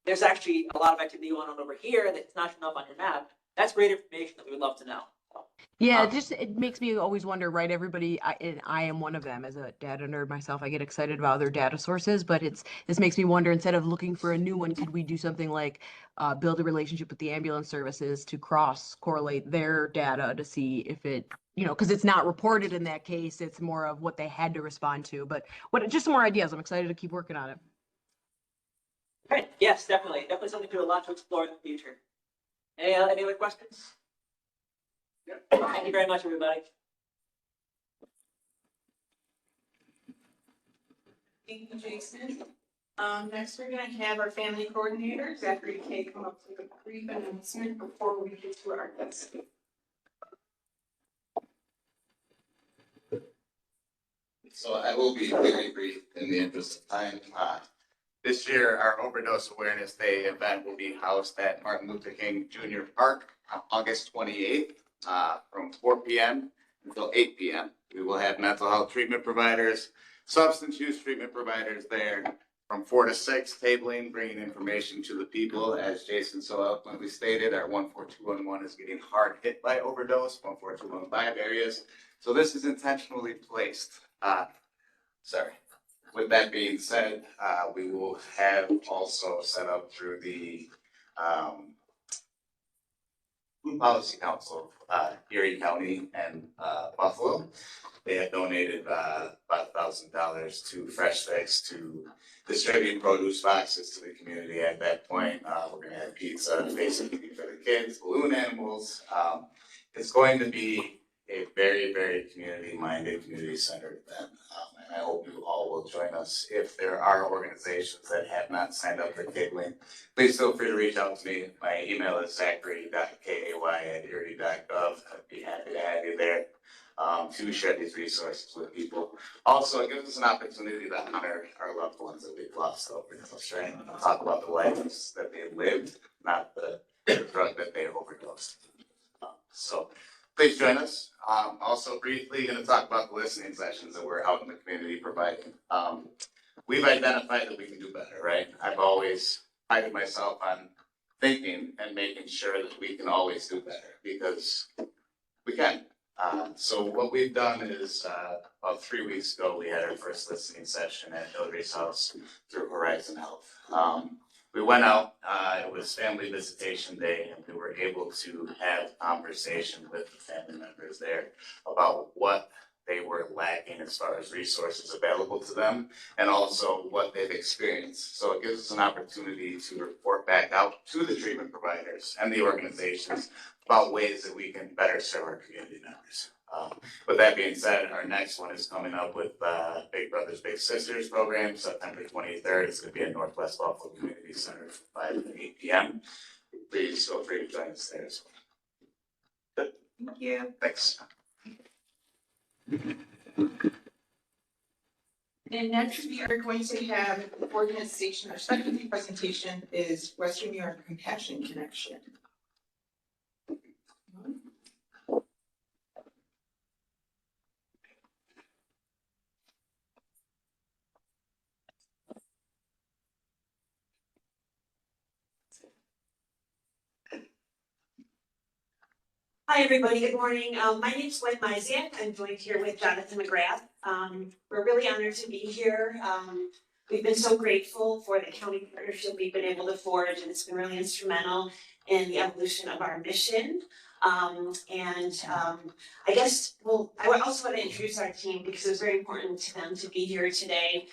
there's actually a lot of activity going on over here that's not enough on your map, that's great information that we would love to know. Yeah, it makes me always wonder, right? Everybody, and I am one of them as a data nerd myself. I get excited about other data sources, but this makes me wonder, instead of looking for a new one, could we do something like build a relationship with the ambulance services to cross correlate their data to see if it, because it's not reported in that case, it's more of what they had to respond to. But just some more ideas. I'm excited to keep working on it. Right. Yes, definitely. Definitely something to a lot to explore in the future. Any other questions? Yep. Thank you very much, everybody. Thank you, Jason. Next we're gonna have our family coordinator, Zachary K, come up with a brief announcement before we get to our guest. So I will be very brief in the interest of time. This year, our Overdose Awareness Day event will be housed at Martin Luther King Jr. Park on August 28th from 4 p.m. until 8 p.m. We will have mental health treatment providers, substance use treatment providers there from 4 to 6, tabling, bringing information to the people. As Jason so eloquently stated, our 14211 is getting hard hit by overdose, 14215 areas. So this is intentionally placed. With that being said, we will have also set up through the Food Policy Council, Erie County and Buffalo. They have donated about $1,000 to Fresh Fix to distribute produce boxes to the community. At that point, we're going to have pizza, basically for the kids, balloon animals. It's going to be a very, very community-minded, community-centered event. And I hope you all will join us. If there are organizations that have not signed up for tabling, please feel free to reach out to me. My email is zachary.kay@erie.gov. I'd be happy to have you there to share these resources with people. Also, it gives us an opportunity to honor our loved ones that we've lost overdose, right? And talk about the lives that they lived, not the drug that they overdosed. So please join us. Also briefly going to talk about the listening sessions that we're out in the community providing. We've identified that we can do better, right? I've always prided myself on thinking and making sure that we can always do better, because we can. So what we've done is about 3 weeks ago, we had our first listening session at Hillary's house through Horizon Health. We went out, it was family visitation day, and we were able to have conversation with the family members there about what they were lacking as far as resources available to them, and also what they've experienced. So it gives us an opportunity to report back out to the treatment providers and the organizations about ways that we can better serve our community members. With that being said, our next one is coming up with Big Brothers Big Sisters program, September 23rd. It's going to be at Northwest Buffalo Community Center from 5 to 8 p.m. Please feel free to join us there as well. Thank you. Thanks. And next we are going to have an organization, our second presentation is Western New York Compassion Connection. Hi, everybody. Good morning. My name is Gwen Myziak. I'm joined here with Jonathan McGrath. We're really honored to be here. We've been so grateful for the county partnership we've been able to forge, and it's been really instrumental in the evolution of our mission. I also want to introduce our team because it was very important to them to be here today.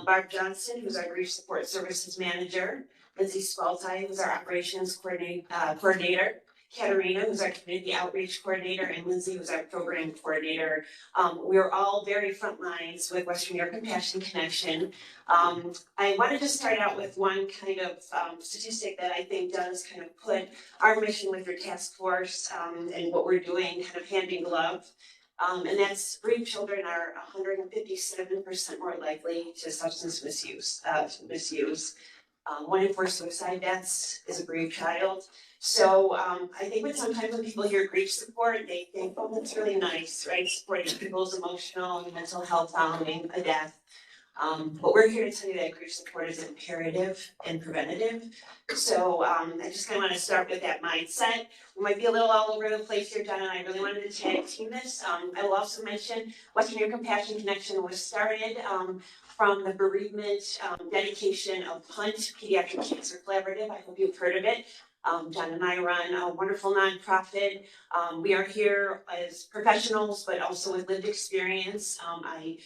Barb Johnson, who's our Grief Support Services Manager, Lindsay Spaltai, who's our Operations Coordinator, Katerina, who's our community outreach coordinator, and Lindsay, who's our program coordinator. We're all very front lines with Western New York Compassion Connection. I wanted to start out with one kind of statistic that I think does kind of put our mission with your task force and what we're doing kind of hand in glove. And that's bereaved children are 157% more likely to substance misuse. 1 in 4 suicide deaths is a bereaved child. So I think sometimes when people hear grief support, they think, oh, that's really nice, right? Supporting people's emotional and mental health following a death. But we're here to tell you that grief support is imperative and preventative. So I just kind of want to start with that mindset. We might be a little all over the place here, John, and I really wanted to tag team this. I will also mention Western New York Compassion Connection was started from the bereavement dedication of PUNT, Pediatric Cancer Collaborative. I hope you've heard of it. John and I run a wonderful nonprofit. We are here as professionals, but also with lived experience. I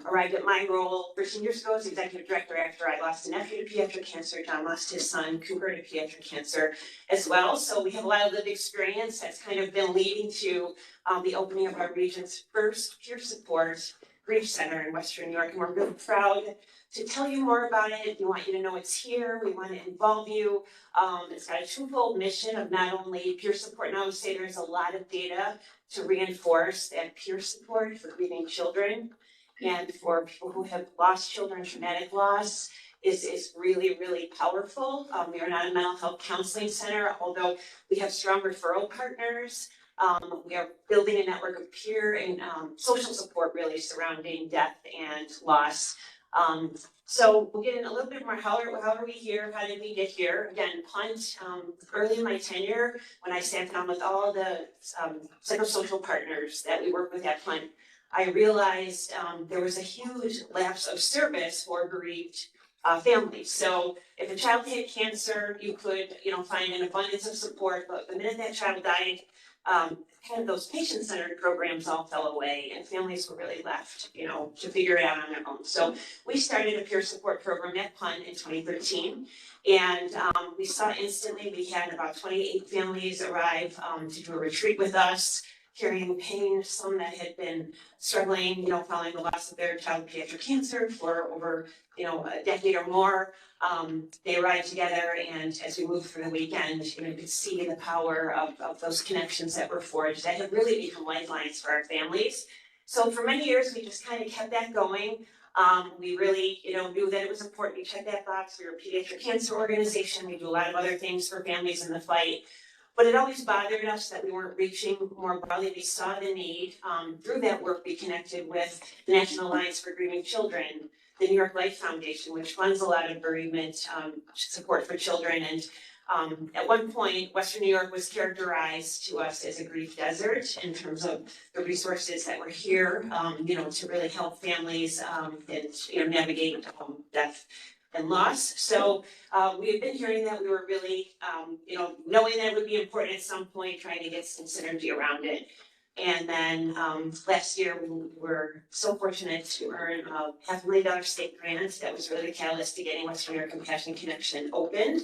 arrived at my role 13 years ago as executive director after I lost a nephew to pediatric cancer. John lost his son, Cooper, to pediatric cancer as well. So we have a lot of lived experience that's kind of been leading to the opening of our region's first peer support grief center in Western New York. And we're really proud to tell you more about it. We want you to know it's here. We want to involve you. It's got a twofold mission of not only peer support, and I would say there's a lot of data to reinforce that peer support for grieving children and for people who have lost children, traumatic loss is really, really powerful. We are not a mental health counseling center, although we have strong referral partners. We are building a network of peer and social support really surrounding death and loss. So we'll get in a little bit more, how are we here? How did we get here? Again, PUNT, early in my tenure, when I sat down with all the psychosocial partners that we work with at PUNT, I realized there was a huge lapse of service for bereaved families. So if a child had cancer, you could, find an abundance of support, but the minute that child died, kind of those patient-centered programs all fell away and families were really left, to figure it out on their own. So we started a peer support program at PUNT in 2013. And we saw instantly, we had about 28 families arrive to do a retreat with us, carrying pain, some that had been struggling, following the loss of their child with pediatric cancer for over, a decade or more. They arrived together, and as we moved through the weekend, you could see the power of those connections that were forged that have really become lifelines for our families. So for many years, we just kind of kept that going. We really, knew that it was important. We checked that box. We were a pediatric cancer organization. We do a lot of other things for families in the fight. But it always bothered us that we weren't reaching more broadly. We saw the need. Through that work, we connected with the National Alliance for Grieving Children, the New York Life Foundation, which funds a lot of bereavement support for children. And at one point, Western New York was characterized to us as a grief desert in terms of the resources that were here, to really help families and navigate death and loss. So we had been hearing that. We were really, knowing that it would be important at some point, trying to get some synergy around it. And then last year, we were so fortunate to earn a $500,000 state grant that was really the catalyst to getting Western New York Compassion Connection opened.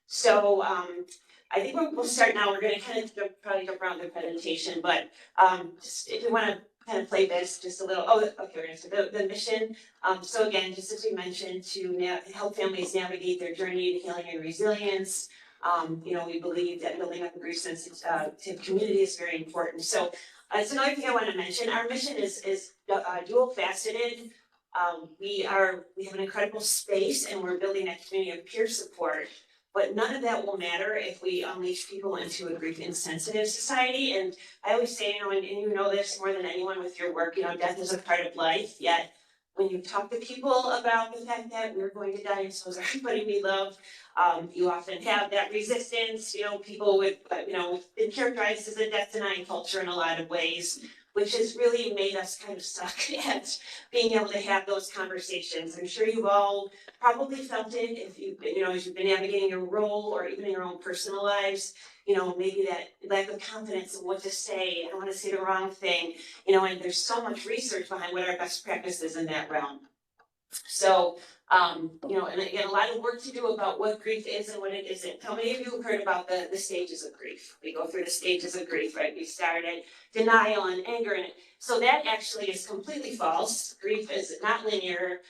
So I think we'll start now. We're going to kind of probably jump around the presentation, but just if you want to kind of play this just a little. Oh, okay, so the mission. So again, just as we mentioned, to help families navigate their journey to healing and resilience. We believe that building up a grief sensitive community is very important. So it's another thing I want to mention. Our mission is dual faceted. We have an incredible space, and we're building a community of peer support. But none of that will matter if we unleash people into a grief insensitive society. And I always say, and you know this more than anyone with your work, death is a part of life. Yet when you talk to people about the fact that we're going to die, and so is everybody we love, you often have that resistance. People with, been characterized as a death denying culture in a lot of ways, which has really made us kind of suck at being able to have those conversations. I'm sure you've all probably felt it if as you've been navigating your role or even in your own personal lives, maybe that lack of confidence in what to say. I don't want to say the wrong thing, and there's so much research behind what our best practice is in that realm. So, and again, a lot of work to do about what grief is and what it isn't. How many of you have heard about the stages of grief? We go through the stages of grief, right? We start at denial and anger, and so that actually is completely false. Grief is not linear.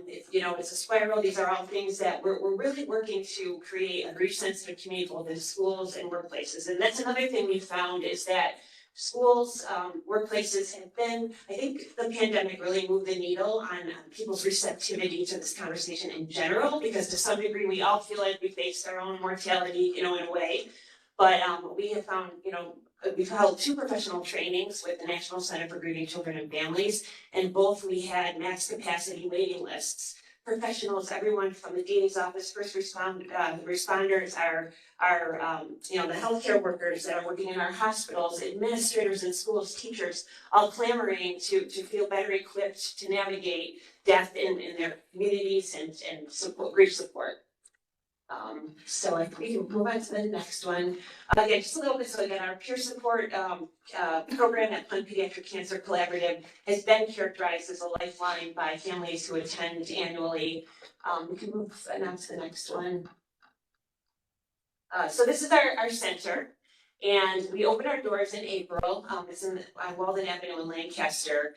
It's a spiral. These are all things that we're really working to create a grief sensitive community both in schools and workplaces. And that's another thing we found is that schools, workplaces have been, I think the pandemic really moved the needle on people's receptivity to this conversation in general, because to some degree, we all feel like we faced our own mortality, in a way. But we have found, we've held 2 professional trainings with the National Center for Grieving Children and Families, and both we had max capacity waiting lists. Professionals, everyone from the dean's office, first responders, the healthcare workers that are working in our hospitals, administrators in schools, teachers, all clamoring to feel better equipped to navigate death in their communities and support, grief support. So I think we can move on to the next one. Again, just a little bit, so again, our peer support program at Planned Pediatric Cancer Collaborative has been characterized as a lifeline by families who attend annually. We can move on to the next one. So this is our center, and we opened our doors in April. It's on Walden Avenue in Lancaster.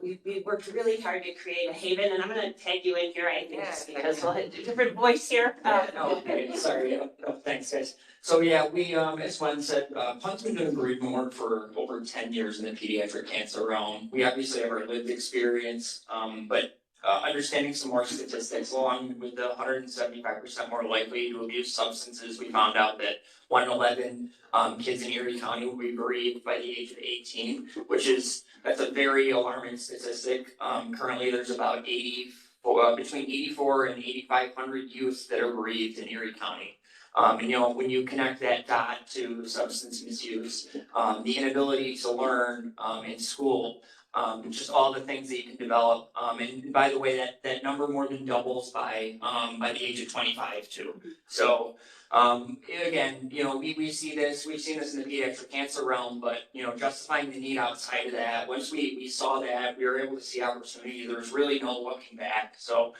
We worked really hard to create a haven, and I'm going to tag you in here, I think, because we'll have a different voice here. Okay, sorry. No, thanks, guys. So yeah, we, as Gwen said, Punt's been doing bereavement work for over 10 years in the pediatric cancer realm. We obviously have our lived experience, but understanding some more statistics, along with the 175% more likely to abuse substances, we found out that 1 in 11 kids in Erie County will be bereaved by the age of 18, that's a very alarming statistic. Currently, there's about between 84 and 8,500 youth that are bereaved in Erie County. And when you connect that dot to substance misuse, the inability to learn in school, just all the things that you can develop. And by the way, that number more than doubles by the age of 25 too. So again, we see this, we've seen this in the pediatric cancer realm, but justifying the need outside of that, once we saw that, we were able to see opportunity. There's really no looking back. So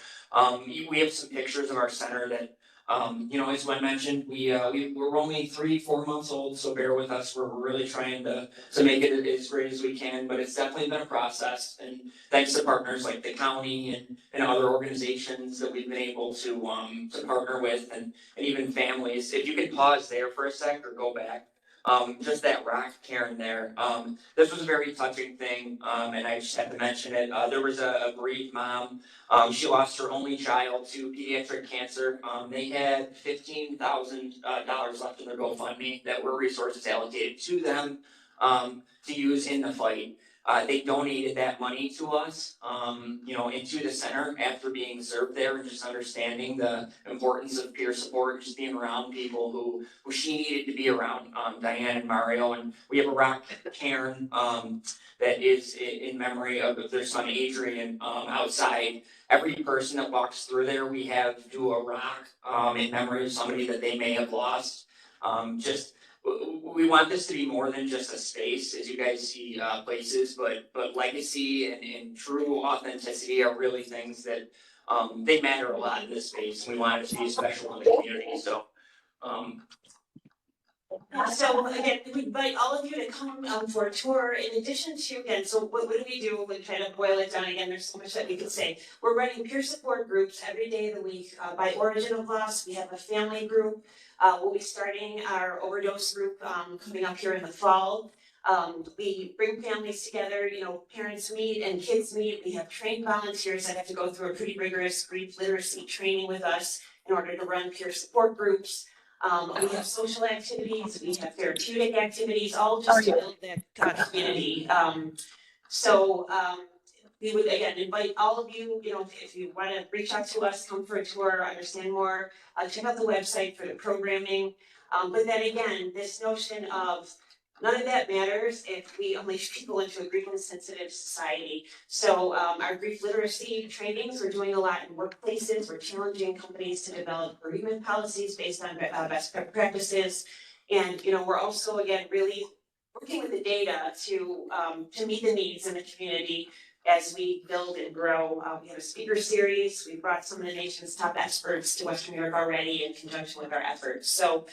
we have some pictures of our center that as Gwen mentioned, we're only 3-4 months old, so bear with us. We're really trying to make it as great as we can, but it's definitely been a process. And thanks to partners like the county and other organizations that we've been able to partner with, and even families. If you could pause there for a sec or go back. Just that rock Karen there. This was a very touching thing, and I just had to mention it. There was a bereaved mom. She lost her only child to pediatric cancer. They had $15,000 left in their GoFundMe that were resources allocated to them to use in the fight. They donated that money to us, into the center after being served there, and just understanding the importance of peer support, just being around people who she needed to be around, Diane and Mario. And we have a rock Karen that is in memory of their son Adrian outside. Every person that walks through there, we have do a rock in memory of somebody that they may have lost. We want this to be more than just a space, as you guys see places, but legacy and true authenticity are really things that they matter a lot in this space, and we want it to be special in the community. So again, we invite all of you to come for a tour. In addition to, again, so what do we do? We try to boil it down. Again, there's so much that we could say. We're running peer support groups every day of the week. By origin of loss, we have a family group. We'll be starting our Overdose group coming up here in the fall. We bring families together, parents meet and kids meet. We have trained volunteers that have to go through a pretty rigorous grief literacy training with us in order to run peer support groups. We have social activities, we have therapeutic activities, all just to build that community. We would again invite all of you, if you want to reach out to us, come for a tour, understand more, check out the website for the programming. But then again, this notion of none of that matters if we unleash people into a grief insensitive society. So our grief literacy trainings, we're doing a lot in workplaces. We're challenging companies to develop bereavement policies based on best practices. And we're also again really working with the data to meet the needs in the community. as we build and grow. We have a speaker series. We've brought some of the nation's top experts to Western New York already in conjunction with our efforts. So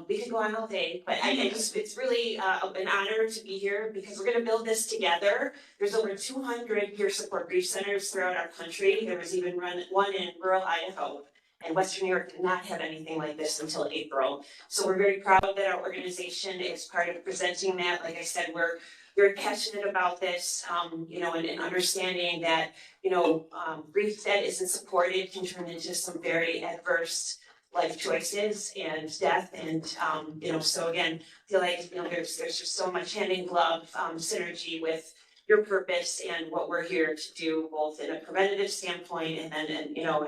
we could go on all day, but I just, it's really an honor to be here because we're gonna build this together. There's over 200 peer support grief centers throughout our country. There was even one in rural Idaho. And Western New York did not have anything like this until April. So we're very proud that our organization is part of presenting that. Like I said, we're very passionate about this, you know, and understanding that, you know, grief that isn't supported can turn into some very adverse life choices and death. And, you know, so again, I feel like, you know, there's just so much hand in glove synergy with your purpose and what we're here to do, both in a preventative standpoint and then, you know,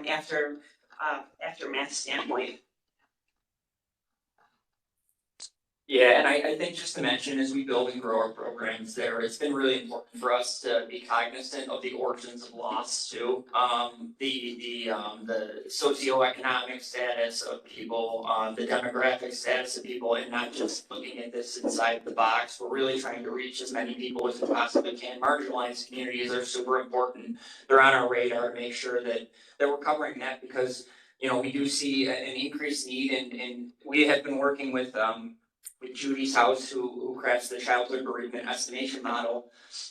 aftermath standpoint. Yeah, and I think just to mention, as we build and grow our programs there, it's been really important for us to be cognizant of the origins of loss too. The socioeconomic status of people, the demographic status of people, and not just looking at this inside the box. We're really trying to reach as many people as we possibly can. Marginalized communities are super important. They're on our radar to make sure that we're covering that because, you know, we do see an increased need and we have been working with Judy's House, who crafts the childhood bereavement estimation model,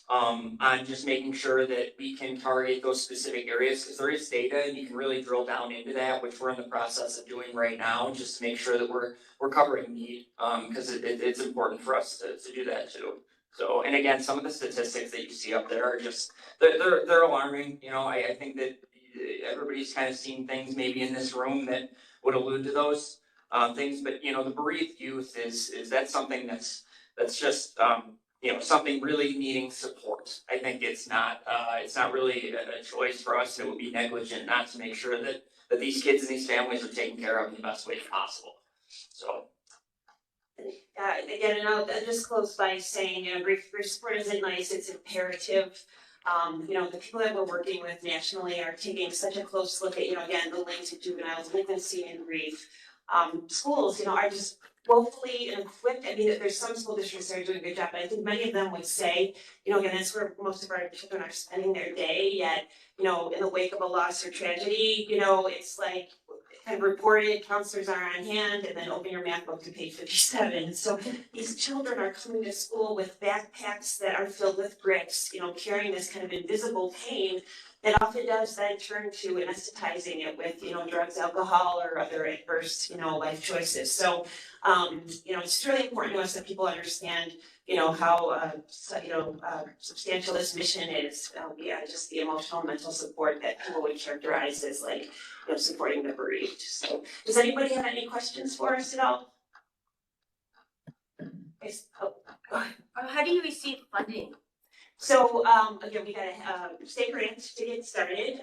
on just making sure that we can target those specific areas, because there is data and you can really drill down into that, which we're in the process of doing right now, just to make sure that we're covering need, because it's important for us to do that too. So, and again, some of the statistics that you see up there are just, they're alarming. You know, I think that everybody's kind of seen things maybe in this room that would allude to those things, but you know, the bereaved youth is that something that's just you know, something really needing support. I think it's not really a choice for us. It would be negligent not to make sure that these kids and these families are taken care of in the best way possible. So. Again, and I'll just close by saying, you know, grief support isn't nice, it's imperative. You know, the people that we're working with nationally are taking such a close look at, you know, again, the link to juvenile delinquency and grief. Schools, you know, are just woefully equipped. I mean, there's some school districts that are doing a good job, but I think many of them would say, you know, again, that's where most of our children are spending their day, yet, you know, in the wake of a loss or tragedy, you know, it's like kind of reported, counselors are on hand, and then open your math book to page 57. So these children are coming to school with backpacks that are filled with bricks, you know, carrying this kind of invisible pain that often does then turn to anesthetizing it with, you know, drugs, alcohol, or other adverse, you know, life choices. So, you know, it's really important to us that people understand, you know, how, substantial this mission is. Just the emotional and mental support that people would characterize as like, you know, supporting the bereaved. So, does anybody have any questions for us at all? Yes. Oh, go ahead. How do you receive funding? So, again, we got a state grant to get started.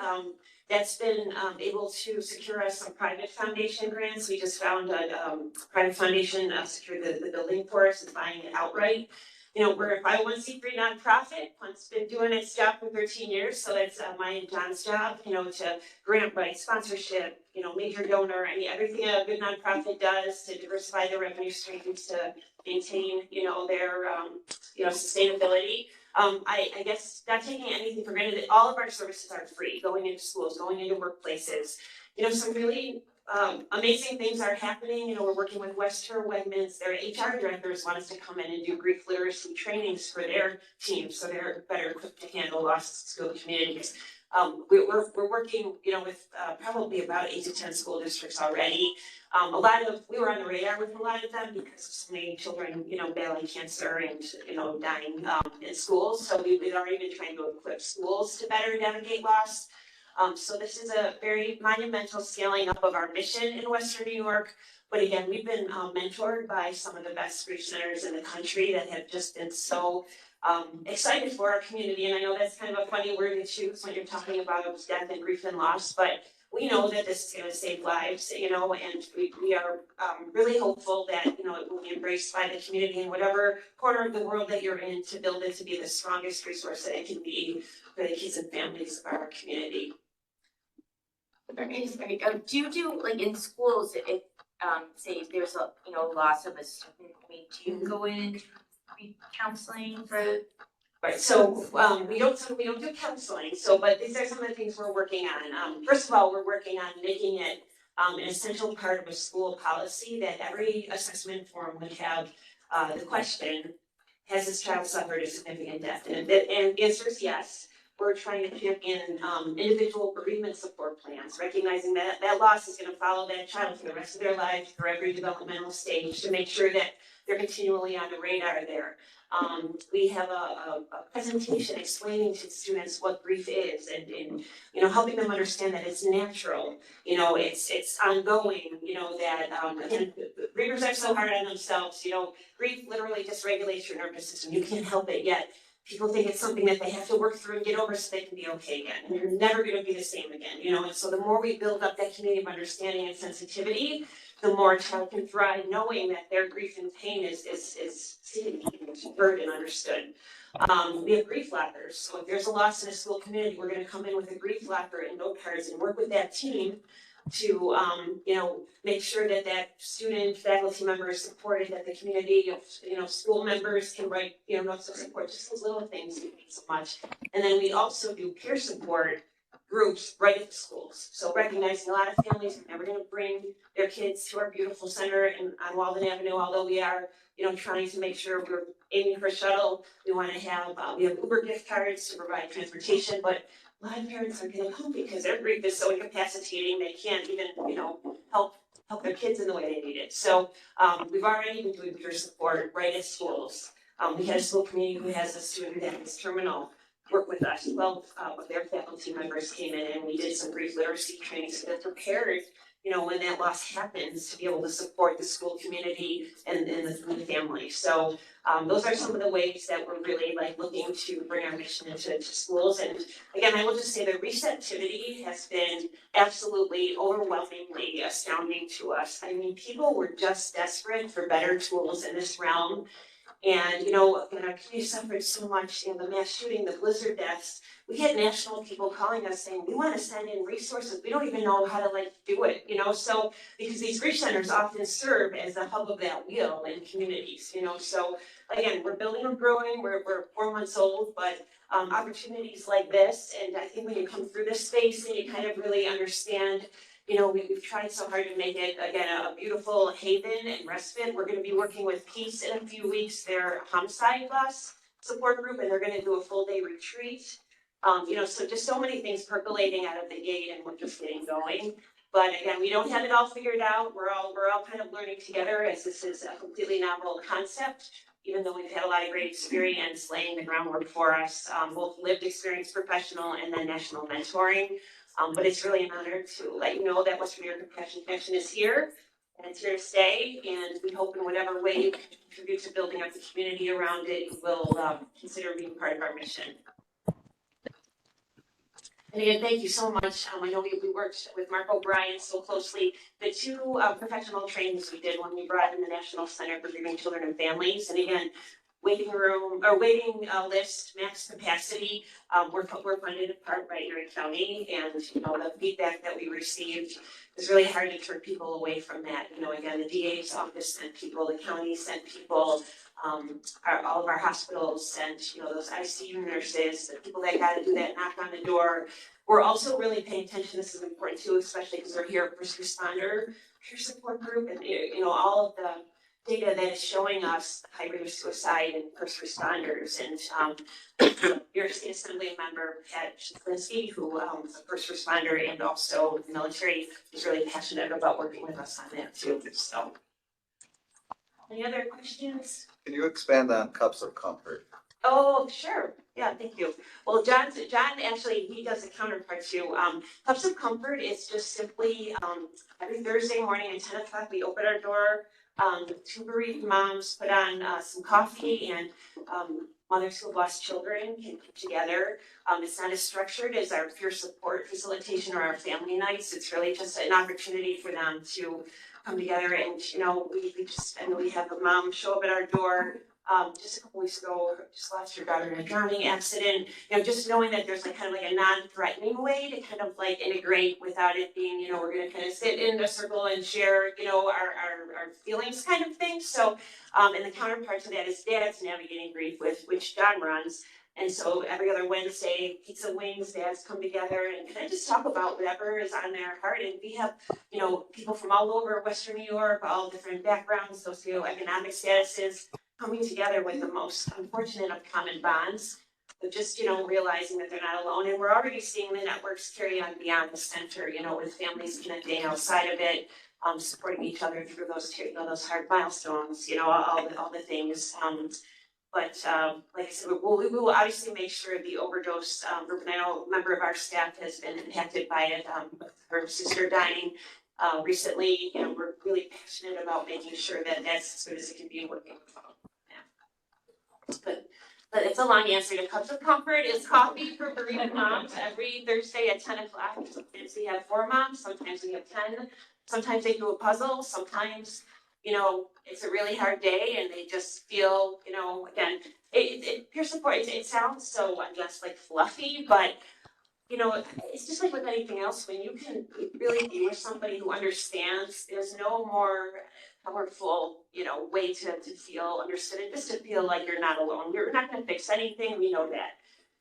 That's been able to secure us some private foundation grants. We just found a private foundation secured the building for us and buying it outright. You know, we're a 501c3 nonprofit. Punt's been doing its job for 13 years, so that's my and John's job, you know, to grant write, sponsorship, you know, major donor, I mean, everything a good nonprofit does to diversify their revenue streams, to maintain, you know, their, sustainability. I guess not taking anything for granted, that all of our services are free, going into schools, going into workplaces. You know, some really amazing things are happening. You know, we're working with Western Wegmans. Their HR directors want us to come in and do grief literacy trainings for their teams, so they're better equipped to handle lost school communities. We're working, you know, with probably about 8 to 10 school districts already. We were on the radar with a lot of them because of so many children, you know, battling cancer and, you know, dying in schools. So we've already been trying to equip schools to better navigate loss. So this is a very monumental scaling up of our mission in Western New York. But again, we've been mentored by some of the best grief centers in the country that have just been so excited for our community. And I know that's kind of a funny word to choose when you're talking about death and grief and loss, but we know that this is going to save lives, you know, and we are really hopeful that, you know, it will be embraced by the community in whatever corner of the world that you're in, to build it to be the strongest resource that it can be for the kids and families of our community. Do you do, like, in schools, if say if there's a, you know, loss of a student, I mean, do you go in and be counseling for? Right, so, we don't do counseling, so, but these are some of the things we're working on. First of all, we're working on making it, an essential part of a school policy that every assessment form would have, the question, has this child suffered a significant death? And the answer is yes. We're trying to champion, individual bereavement support plans, recognizing that that loss is gonna follow that child for the rest of their life, through every developmental stage, to make sure that they're continually on the radar there. We have a presentation explaining to students what grief is and, you know, helping them understand that it's natural, you know, it's ongoing, you know, that, again, grievers are so hard on themselves, you know, grief literally dysregulates your nervous system, you can't help it yet. People think it's something that they have to work through and get over so they can be okay again, and you're never gonna be the same again, you know, and so the more we build up that community of understanding and sensitivity, the more a child can thrive knowing that their grief and pain is seen, heard and understood. We have grief lockers, so if there's a loss in a school community, we're gonna come in with a grief locker and note cards and work with that team to, you know, make sure that that student, faculty member is supported, that the community of, you know, school members can write, you know, notes of support, just those little things mean so much. And then we also do peer support groups right at the schools. So recognizing a lot of families are never gonna bring their kids to our beautiful center on Walden Avenue, although we are, you know, trying to make sure we're aiming for a shuttle. We wanna have, we have Uber gift cards to provide transportation, but a lot of parents aren't gonna come because their grief is so incapacitating, they can't even, you know, help their kids in the way they need it. So, we've already been doing peer support right at schools. We had a school community who has a student that is terminal, work with us. 12 of their faculty members came in and we did some grief literacy training so they're prepared, you know, when that loss happens, to be able to support the school community and the family. So those are some of the ways that we're really like looking to bring our mission into schools. And again, I will just say the receptivity has been absolutely overwhelmingly astounding to us. I mean, people were just desperate for better tools in this realm. And, you know, our community suffered so much, you know, the mass shooting, the blizzard deaths. We had national people calling us saying, we want to send in resources. We don't even know how to like do it, you know, so because these grief centers often serve as the hub of that wheel in communities, you know, so again, we're building and growing, we're 4 months old, but opportunities like this, and I think when you come through this space and you kind of really understand, you know, we've tried so hard to make it, again, a beautiful haven and respite. We're gonna be working with Peace in a few weeks, their homicide loss support group, and they're gonna do a full day retreat. You know, so just so many things percolating out of the gate and we're just getting going. But again, we don't have it all figured out. We're all kind of learning together as this is a completely novel concept, even though we've had a lot of great experience laying the groundwork for us, both lived experience, professional, and then national mentoring. But it's really an honor to let you know that Western New York Compassion Connection is here, and it's here to stay, and we hope in whatever way you can contribute to building up the community around it, you will consider being part of our mission. And again, thank you so much. I know we worked with Mark O'Brien so closely. The 2 professional trainings we did when we brought in the National Center for Grieving Children and Families, and again, waiting room or waiting list max capacity. We're funded in part by Erie County, and you know the feedback that we received is really hard to turn people away from that. You know, again, the DA's office sent people, the county sent people, all of our hospitals sent, you know, those ICU nurses, the people that got to do that knock on the door. We're also really paying attention. This is important too, especially because we're here first responder peer support group, and you know all of the data that is showing us the high rate of suicide in first responders. And your state assembly member, Pat Shiklinski, who is a first responder and also military, is really passionate about working with us on that too. So, any other questions? Can you expand on cups of comfort? Oh, sure. Yeah, thank you. Well, John actually, he does a counterpart too. Cups of Comfort is just simply every Thursday morning at 10 o'clock, we open our door. 2 bereaved moms put on some coffee, and mothers who have lost children can get together. It's not as structured as our peer support facilitation or our family nights. It's really just an opportunity for them to come together. And you know, we have a mom show up at our door just a couple weeks ago, just lost her daughter in a drowning accident. You know, just knowing that there's like kind of like a non-threatening way to kind of like integrate without it being, you know, we're gonna kind of sit in a circle and share, you know, our feelings kind of thing. So, and the counterpart to that is Dad's Navigating Grief, which John runs. And so every other Wednesday, pizza wings, dads come together and kind of just talk about whatever is on their heart. And we have, you know, people from all over Western New York, all different backgrounds, socioeconomic statuses, coming together with the most unfortunate of common bonds. But just, you know, realizing that they're not alone. And we're already seeing the networks carry on beyond the center, you know, with families connecting outside of it, supporting each other through those, you know, those hard milestones, you know, all the things. But like I said, we will obviously make sure the overdose group, and I know a member of our staff has been impacted by it, with her sister dying recently. You know, we're really passionate about making sure that that's as good as it can be working. Yeah. But it's a long answer to Cups of Comfort is coffee for bereaved moms every Thursday at 10 o'clock. Sometimes we have 4 moms, sometimes we have 10. Sometimes they do a puzzle, sometimes, you know, it's a really hard day and they just feel, you know, again, peer support, it sounds so, I guess, like fluffy, but, you know, it's just like with anything else, when you can really be with somebody who understands, there's no more powerful, you know, way to feel understood and just to feel like you're not alone. You're not gonna fix anything, we know that.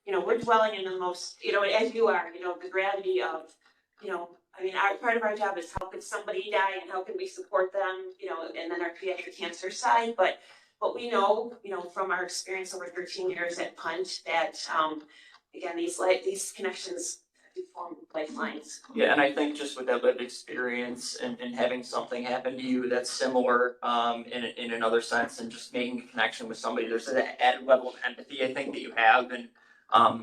You know, we're dwelling in the most, you know, as you are, you know, the gravity of, you know, I mean, part of our job is how could somebody die and how can we support them, you know, and then our pediatric cancer side. But we know, you know, from our experience over 13 years at Punt that, again, these connections do form lifelines. Yeah, and I think just with that lived experience and having something happen to you that's similar in another sense and just making a connection with somebody, there's an added level of empathy I think that you have. And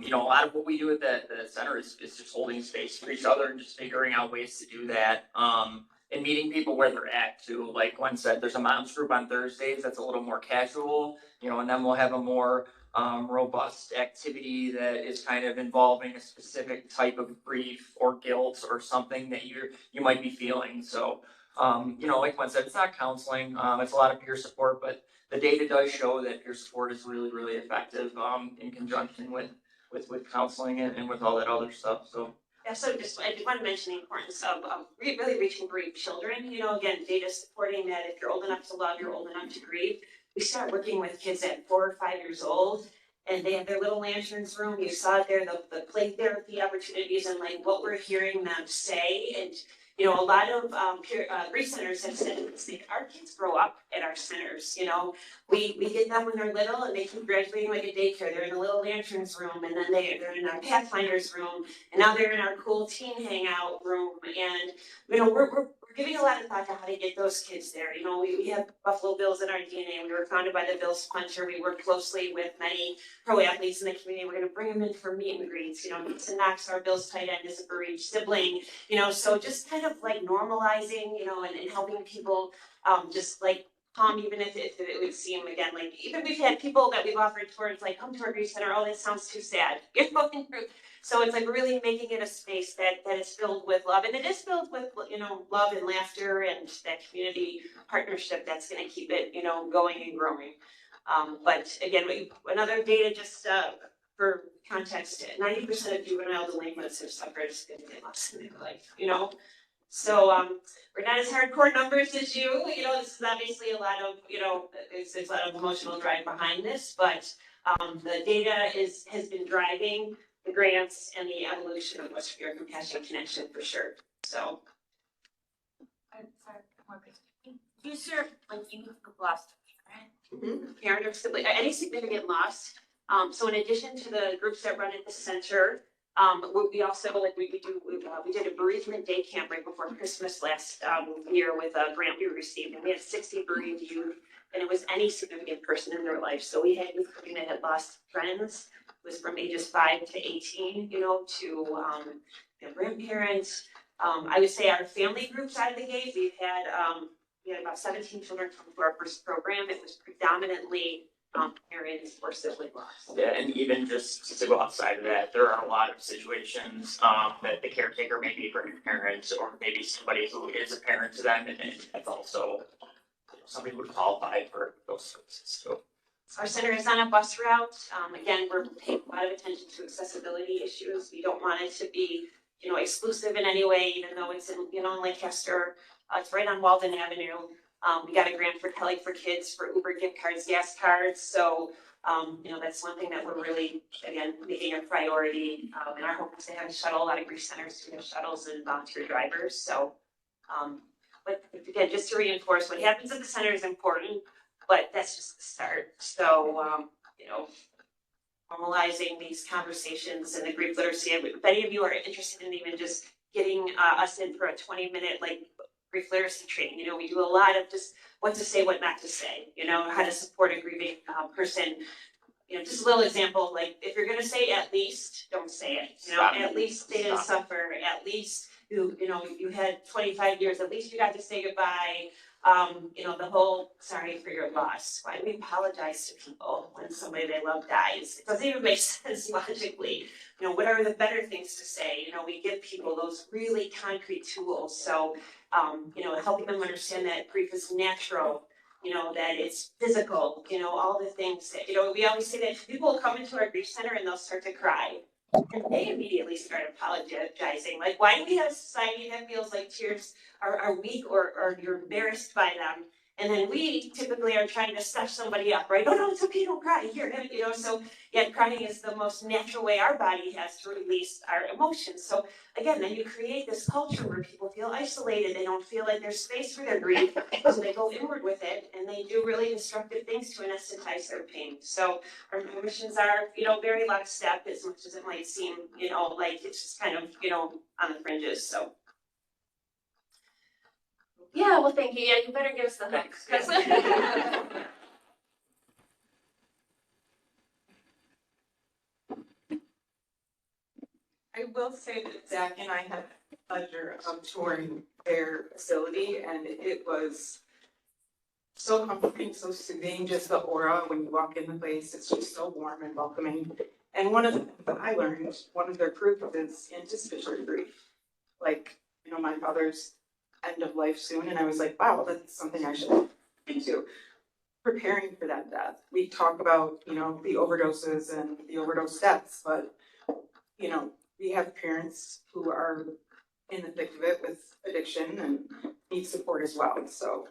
you know, a lot of what we do at the center is just holding space for each other and just figuring out ways to do that. And meeting people where they're at too. Like Gwen said, there's a moms group on Thursdays that's a little more casual, you know, and then we'll have a more robust activity that is kind of involving a specific type of grief or guilt or something that you might be feeling. So, you know, like Gwen said, it's not counseling. It's a lot of peer support, but the data does show that peer support is really, really effective in conjunction with counseling and with all that other stuff. So. Yeah, so just I did want to mention the importance of really reaching bereaved children. You know, again, data supporting that if you're old enough to love, you're old enough to grieve. We start working with kids at 4 or 5 years old, and they have their little lanterns room. You saw there the play therapy opportunities and like what we're hearing them say. And you know, a lot of grief centers have said our kids grow up at our centers. You know, we get them when they're little and they keep graduating like a daycare. They're in a little lanterns room, and then they're in our Pathfinders room, and now they're in our cool teen hangout room. And you know, we're giving a lot of thought to how to get those kids there. You know, we have Buffalo Bills in our DNA. We were founded by the Bills puncher. We work closely with many pro athletes in the community. We're going to bring them in for meet and greets. You know, Mason Knox, our Bills tight end, is a bereaved sibling. You know, so just kind of like normalizing, you know, and helping people just like even if it would seem again like even we've had people that we've offered towards like come to our grief center, oh that sounds too sad. You know, so it's like really making it a space that is filled with love, and it is filled with, you know, love and laughter and that community partnership that's going to keep it, you know, going and growing. But again, another data just for context, 90% of juvenile delinquents have suffered significant loss in their life, you know. So we're not as hardcore numbers as you. You know, this is obviously a lot of, you know, there's a lot of emotional drive behind this, but the data has been driving the grants and the evolution of what's your compassion connection for sure. So. You serve like you have lost Parent or sibling, any significant loss. So in addition to the groups that run at the center, we also like we did a bereavement day camp right before Christmas last year with a grant we received, and we had 60 bereaved youth, and it was any significant person in their life. So we had youth that had lost friends. It was from ages 5 to 18, you know, to their grandparents. I would say our family groups out of the gate, we had about 17 children come to our first program. It was predominantly parents or sibling loss. Yeah, and even just to go outside of that, there are a lot of situations that the caretaker may be grandparents or maybe somebody who is a parent to them, and that's also somebody who would qualify for those services. So. Our center is on a bus route. Again, we're paying a lot of attention to accessibility issues. We don't want it to be, you know, exclusive in any way, even though it's in, you know, in Lancaster. It's right on Walden Avenue. We got a grant for Kelly for Kids for Uber gift cards, gas cards. So That's one thing that we're really, again, making a priority. And our hope is to have a shuttle. A lot of grief centers do have shuttles and volunteer drivers. So, but again, just to reinforce, what happens at the center is important, but that's just the start. So, normalizing these conversations and the grief literacy. If any of you are interested in even just getting us in for a 20-minute grief literacy training, we do a lot of just what to say, what not to say, how to support a grieving person. Just a little example, like if you're gonna say at least, don't say it. At least they didn't suffer. At least you had 25 years. At least you got to say goodbye. The whole sorry for your loss. Why do we apologize to people when somebody they love dies? It doesn't even make sense logically. What are the better things to say? We give people those really concrete tools. So, helping them understand that grief is natural, that it's physical, all the things that, we always say that people will come into our grief center and they'll start to cry. And they immediately start apologizing. Like, why do we have a society that feels like tears are weak or you're embarrassed by them? And then we typically are trying to stuff somebody up, right? Oh no, it's okay, don't cry. Here, so yet crying is the most natural way our body has to release our emotions. So again, then you create this culture where people feel isolated. They don't feel like there's space for their grief. So they go inward with it and they do really destructive things to anesthetize their pain. So our missions are, very lockstep as much as it might seem, like it's just kind of, on the fringes. So yeah, well, thank you. Yeah, you better give us the hook. 'Cause I will say that Zach and I had the pleasure of touring their facility, and it was so comforting, so soothing, just the aura when you walk in the place. It's just so warm and welcoming. And one of the things that I learned, one of their groups is anticipatory grief. Like, my father's end of life soon, and I was like, wow, that's something I should look into. Preparing for that death. We talk about, the overdoses and the overdose deaths, but, we have parents who are in the thick of it with addiction and need support as well. So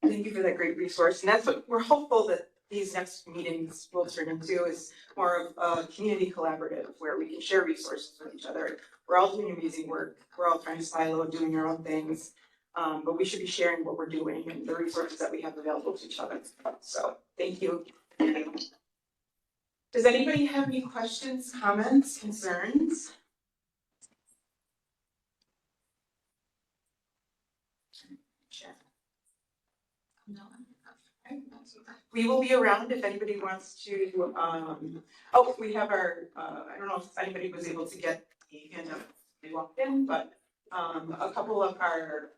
thank you for that great resource. And that's what we're hopeful that these next meetings will turn into, is more of a community collaborative where we can share resources with each other. We're all doing amazing work. We're all trying to silo, doing our own things. But we should be sharing what we're doing and the resources that we have available to each other. So thank you. Does anybody have any questions, comments, concerns? No. We will be around if anybody wants to, we have our, I don't know if anybody was able to get the handout they walked in, but a couple of our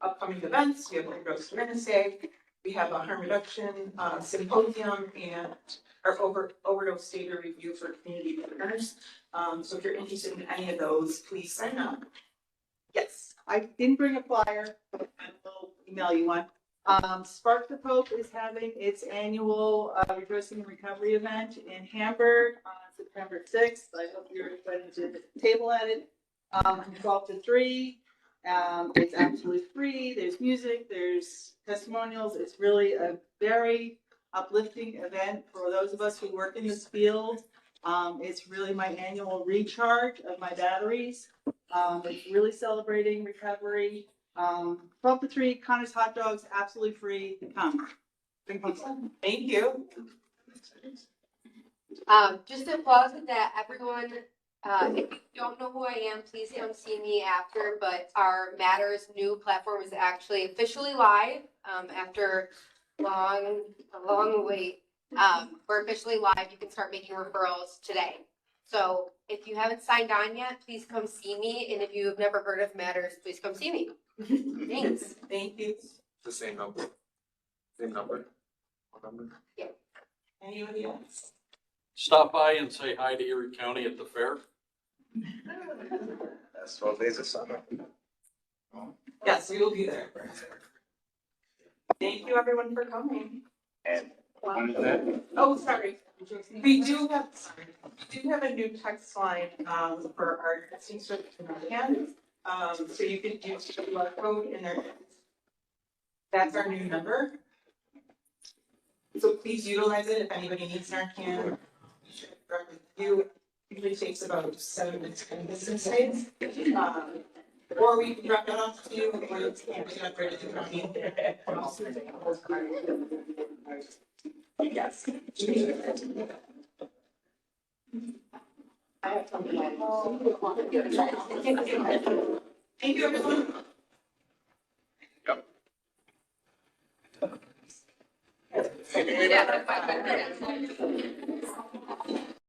upcoming events, we have Overdose Awareness Day, we have a harm reduction symposium, and our overdose data review for community partners. So if you're interested in any of those, please sign up. Yes. I didn't bring a flyer, but I will email you one. Spark the Hope is having its annual Rejoicing and Recovery event in Hamburg on September 6th. I hope you're invited to the table at it from 12 to 3. It's absolutely free. There's music, there's testimonials. It's really a very uplifting event for those of us who work in this field. It's really my annual recharge of my batteries. It's really celebrating recovery. 12 to 3, Connor's hot dogs, absolutely free. Come. Thank you. Just to pause with that, everyone, if you don't know who I am, please come see me after, but our Matters new platform is actually officially live, after a long wait. We're officially live. You can start making referrals today. So if you haven't signed on yet, please come see me. And if you have never heard of Matters, please come see me. Thanks. Thank you. The same number. Same number. What number? Yeah. Anybody else? Stop by and say hi to Erie County at the fair. That's 12 days of summer. Yes, we will be there. Thank you, everyone, for coming. And when is that? Oh, sorry. We do have a new text line for our existing service in our hands. So you can use the QR code in there. That's our new number. So please utilize it if anybody needs Narcan. You should directly do. Usually takes about 7 minutes in business days. Or we can drop it off to you, or you can pick it up right at the county. Yes. Thank you, everyone. Yep.